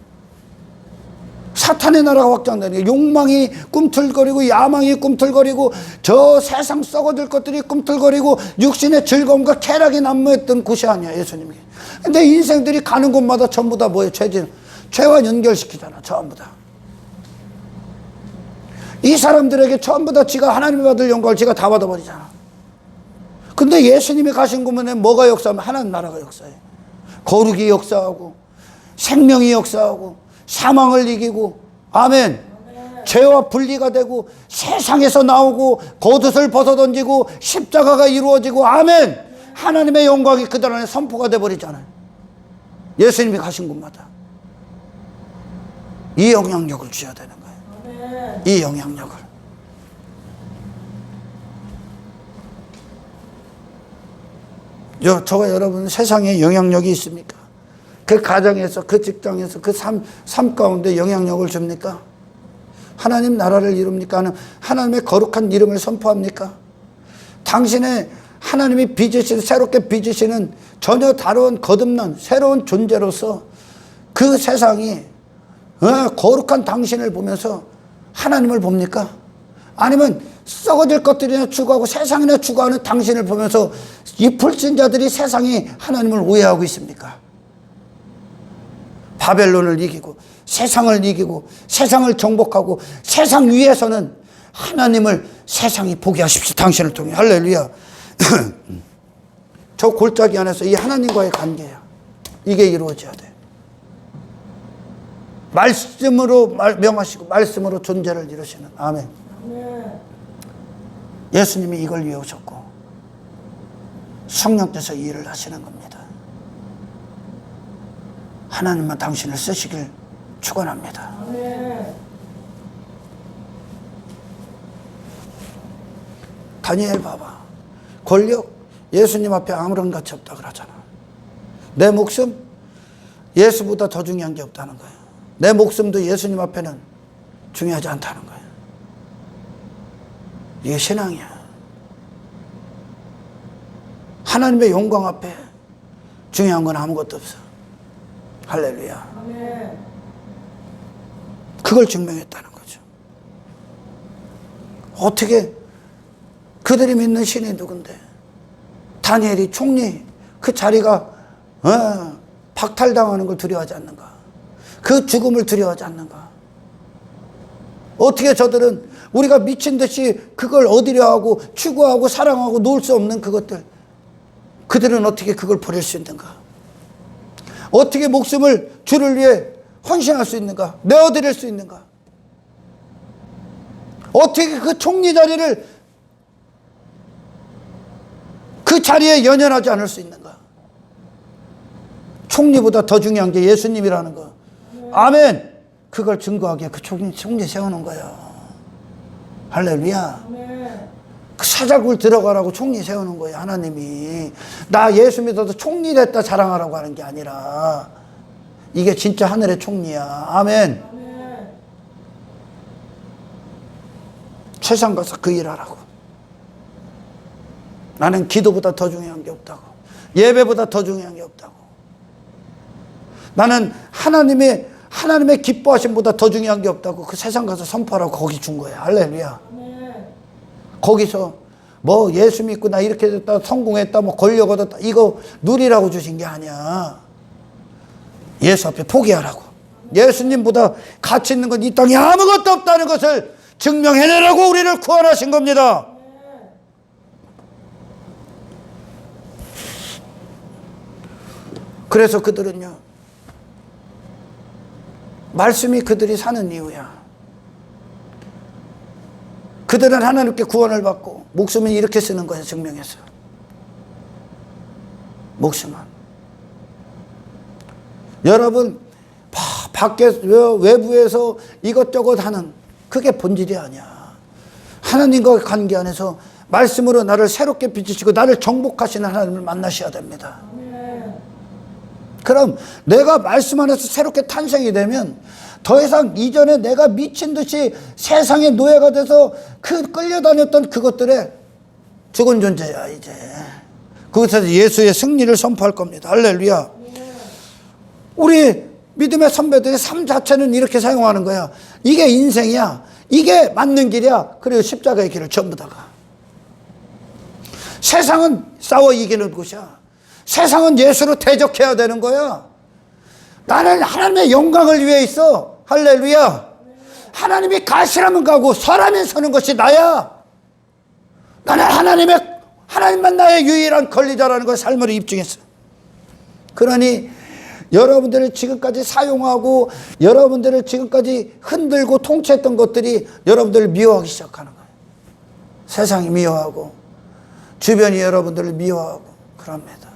사탄의 나라가 확장되는 거예요. 욕망이 꿈틀거리고 야망이 꿈틀거리고 저 세상 썩어질 것들이 꿈틀거리고 육신의 즐거움과 쾌락이 난무했던 곳이 아니야 예수님이. 근데 인생들이 가는 곳마다 전부 다 뭐예요? 죄와 연결시키잖아. 전부 다. 이 사람들에게 전부 다 지가 하나님이 받을 영광을 지가 다 받아버리잖아. 근데 예수님이 가신 곳에 뭐가 역사하면 하나님 나라가 역사해. 거룩이 역사하고 생명이 역사하고 사망을 이기고, 아멘. 죄와 분리가 되고 세상에서 나오고 겉옷을 벗어던지고 십자가가 이루어지고, 아멘. 하나님의 영광이 그들 안에 선포가 돼버리잖아요. 예수님이 가신 곳마다. 이 영향력을 주셔야 되는 거예요. 이 영향력을. 저와 여러분 세상에 영향력이 있습니까? 그 가정에서, 그 직장에서, 그 삶 가운데 영향력을 줍니까? 하나님 나라를 이룹니까? 하나님의 거룩한 이름을 선포합니까? 당신의 하나님이 빚으시는, 새롭게 빚으시는 전혀 다른 거듭난 새로운 존재로서 그 세상이 거룩한 당신을 보면서 하나님을 봅니까? 아니면 썩어질 것들이나 추구하고 세상이나 추구하는 당신을 보면서 이 불신자들이 세상이 하나님을 오해하고 있습니까? 바벨론을 이기고 세상을 이기고 세상을 정복하고 세상 위에서는 하나님을 세상이 보게 하십시오. 당신을 통해. 할렐루야. 저 골짜기 안에서 이 하나님과의 관계야. 이게 이루어져야 돼. 말씀으로 명하시고 말씀으로 존재를 이루시는. 아멘. 예수님이 이걸 위해 오셨고 성령께서 이 일을 하시는 겁니다. 하나님만 당신을 쓰시길 축원합니다. 다니엘 봐봐. 권력 예수님 앞에 아무런 가치 없다 그러잖아. 내 목숨 예수보다 더 중요한 게 없다는 거예요. 내 목숨도 예수님 앞에는 중요하지 않다는 거예요. 이게 신앙이야. 하나님의 영광 앞에 중요한 건 아무것도 없어. 할렐루야. 그걸 증명했다는 거죠. 어떻게 그들이 믿는 신이 누군데 다니엘이 총리 그 자리가 박탈당하는 걸 두려워하지 않는가? 그 죽음을 두려워하지 않는가? 어떻게 저들은 우리가 미친 듯이 그걸 얻으려 하고 추구하고 사랑하고 놓을 수 없는 그것들, 그들은 어떻게 그걸 버릴 수 있는가? 어떻게 목숨을 주를 위해 헌신할 수 있는가? 내어드릴 수 있는가? 어떻게 그 총리 자리를 그 자리에 연연하지 않을 수 있는가? 총리보다 더 중요한 게 예수님이라는 거. 아멘. 그걸 증거하기에 그 총리 세우는 거예요. 할렐루야. 그 사자굴 들어가라고 총리 세우는 거예요. 하나님이. 나 예수 믿어서 총리 됐다 자랑하라고 하는 게 아니라 이게 진짜 하늘의 총리야. 아멘. 세상 가서 그 일 하라고. 나는 기도보다 더 중요한 게 없다고. 예배보다 더 중요한 게 없다고. 나는 하나님의 기뻐하심보다 더 중요한 게 없다고. 그 세상 가서 선포하라고 거기 준 거야. 할렐루야. 거기서 뭐 예수 믿고 나 이렇게 됐다, 성공했다, 뭐 권력 얻었다, 이거 누리라고 주신 게 아니야. 예수 앞에 포기하라고. 예수님보다 가치 있는 건 이 땅에 아무것도 없다는 것을 증명해내라고 우리를 구원하신 겁니다. 그래서 그들은요, 말씀이 그들이 사는 이유야. 그들은 하나님께 구원을 받고 목숨을 이렇게 쓰는 거예요. 증명해서. 목숨은. 여러분 밖에 외부에서 이것저것 하는 그게 본질이 아니야. 하나님과 관계 안에서 말씀으로 나를 새롭게 빚으시고 나를 정복하시는 하나님을 만나셔야 됩니다. 그럼 내가 말씀 안에서 새롭게 탄생이 되면 더 이상 이전에 내가 미친 듯이 세상의 노예가 돼서 그 끌려다녔던 그것들에 죽은 존재야. 이제 그곳에서 예수의 승리를 선포할 겁니다. 할렐루야. 우리 믿음의 선배들의 삶 자체는 이렇게 사용하는 거야. 이게 인생이야. 이게 맞는 길이야. 그리고 십자가의 길을 전부 다가. 세상은 싸워 이기는 곳이야. 세상은 예수로 대적해야 되는 거야. 나는 하나님의 영광을 위해 있어. 할렐루야. 하나님이 가시라면 가고 서라면 서는 것이 나야. 나는 하나님만 나의 유일한 권리자라는 걸 삶으로 입증했어. 그러니 여러분들을 지금까지 사용하고 여러분들을 지금까지 흔들고 통치했던 것들이 여러분들을 미워하기 시작하는 거예요. 세상이 미워하고 주변이 여러분들을 미워하고 그럽니다.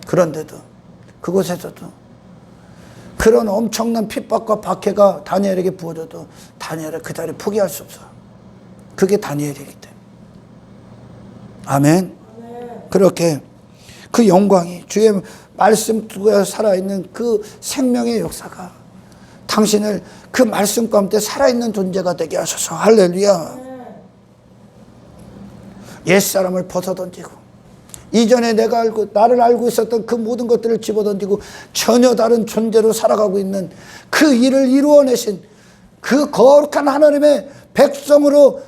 그런데도 그곳에서도 그런 엄청난 핍박과 박해가 다니엘에게 부어져도 다니엘은 그 자리에 포기할 수 없어. 그게 다니엘이기 때문에. 아멘. 그렇게 그 영광이 주의 말씀 속에 살아있는 그 생명의 역사가 당신을 그 말씀 가운데 살아있는 존재가 되게 하소서. 할렐루야. 옛사람을 벗어던지고 이전에 나를 알고 있었던 그 모든 것들을 집어던지고 전혀 다른 존재로 살아가고 있는 그 일을 이루어내신 그 거룩한 하나님의 백성으로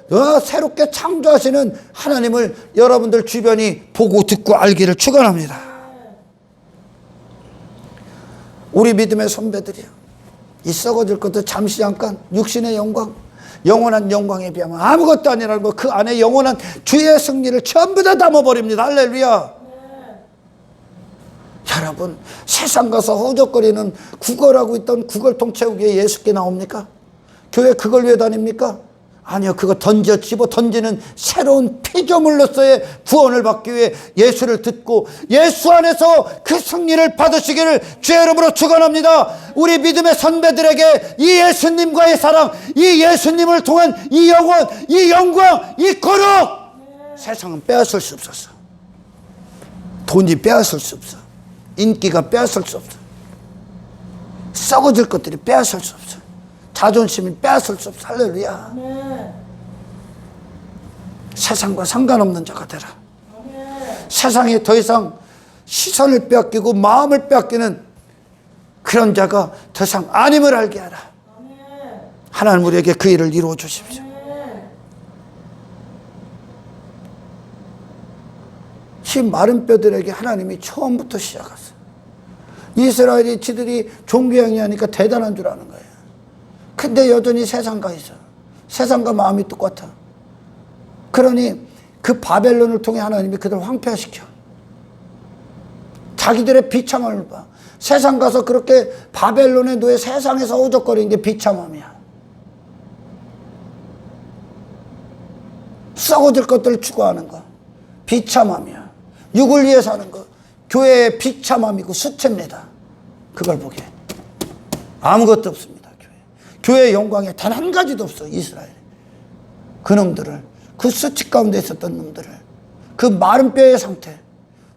새롭게 창조하시는 하나님을 여러분들 주변이 보고 듣고 알기를 축원합니다. 우리 믿음의 선배들이요, 이 썩어질 것도 잠시 잠깐 육신의 영광, 영원한 영광에 비하면 아무것도 아니라는 거, 그 안에 영원한 주의 승리를 전부 다 담아버립니다. 할렐루야. 여러분, 세상 가서 허우적거리는 구걸하고 있던 구걸 통째우기에 예수께 나옵니까? 교회 그걸 위해 다닙니까? 아니요. 그거 집어 던지는 새로운 피조물로서의 구원을 받기 위해 예수를 듣고 예수 안에서 그 승리를 받으시기를 주의 이름으로 축원합니다. 우리 믿음의 선배들에게 이 예수님과의 사랑, 이 예수님을 통한 이 영원, 이 영광, 이 거룩, 세상은 빼앗을 수 없었어. 돈이 빼앗을 수 없어. 인기가 빼앗을 수 없어. 썩어질 것들이 빼앗을 수 없어. 자존심이 빼앗을 수 없어. 할렐루야. 아멘. 세상과 상관없는 자가 되라. 아멘. 세상에 더 이상 시선을 빼앗기고 마음을 빼앗기는 그런 자가 더 이상 아님을 알게 하라. 아멘. 하나님 우리에게 그 일을 이루어 주십시오. 아멘. 이 마른 뼈들에게 하나님이 처음부터 시작했어. 이스라엘이 지들이 종교행위 하니까 대단한 줄 아는 거예요. 근데 여전히 세상과 있어. 세상과 마음이 똑같아. 그러니 그 바벨론을 통해 하나님이 그들을 황폐화시켜. 자기들의 비참함을 봐. 세상 가서 그렇게 바벨론의 노예, 세상에서 오적거리는 게 비참함이야. 썩어질 것들을 추구하는 거 비참함이야. 육을 위해 사는 거 교회의 비참함이고 수치입니다. 그걸 보게 아무것도 없습니다. 교회의 영광에 단 한 가지도 없어. 이스라엘 그놈들을, 그 수치 가운데 있었던 놈들을, 그 마른 뼈의 상태,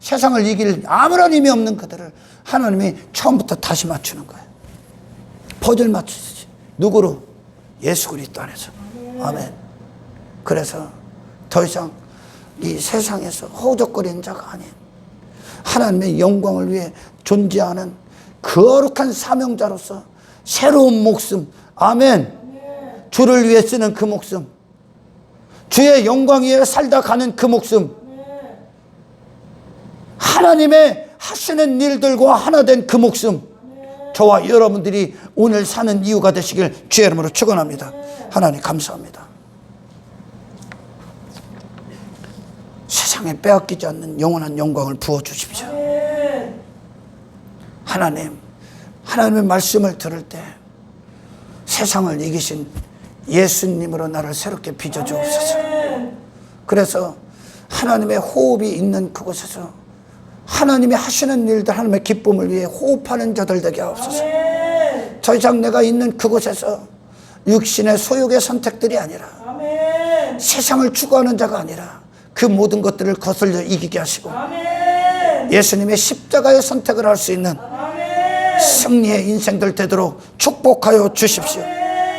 세상을 이길 아무런 힘이 없는 그들을 하나님이 처음부터 다시 맞추는 거예요. 퍼즐 맞추듯이. 누구로? 예수 그리스도 안에서. 아멘. 그래서 더 이상 이 세상에서 허우적거리는 자가 아닌 하나님의 영광을 위해 존재하는 거룩한 사명자로서 새로운 목숨, 아멘. 주를 위해 쓰는 그 목숨, 주의 영광 위에 살다 가는 그 목숨, 하나님의 하시는 일들과 하나 된 그 목숨, 저와 여러분들이 오늘 사는 이유가 되시길 주의 이름으로 축원합니다. 하나님 감사합니다. 세상에 빼앗기지 않는 영원한 영광을 부어주십시오. 하나님의 말씀을 들을 때 세상을 이기신 예수님으로 나를 새롭게 빚어주옵소서. 그래서 하나님의 호흡이 있는 그곳에서 하나님이 하시는 일들, 하나님의 기쁨을 위해 호흡하는 자들 되게 하옵소서. 더 이상 내가 있는 그곳에서 육신의 소욕의 선택들이 아니라 세상을 추구하는 자가 아니라 그 모든 것들을 거슬려 이기게 하시고 예수님의 십자가의 선택을 할 수 있는 승리의 인생들 되도록 축복하여 주십시오.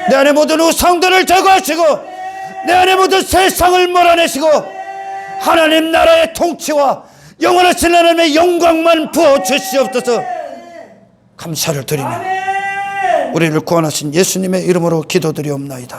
내 안에 모든 우상들을 제거하시고 내 안에 모든 세상을 몰아내시고 하나님 나라의 통치와 영원하신 하나님의 영광만 부어 주시옵소서. 감사를 드리며 우리를 구원하신 예수님의 이름으로 기도드리옵나이다.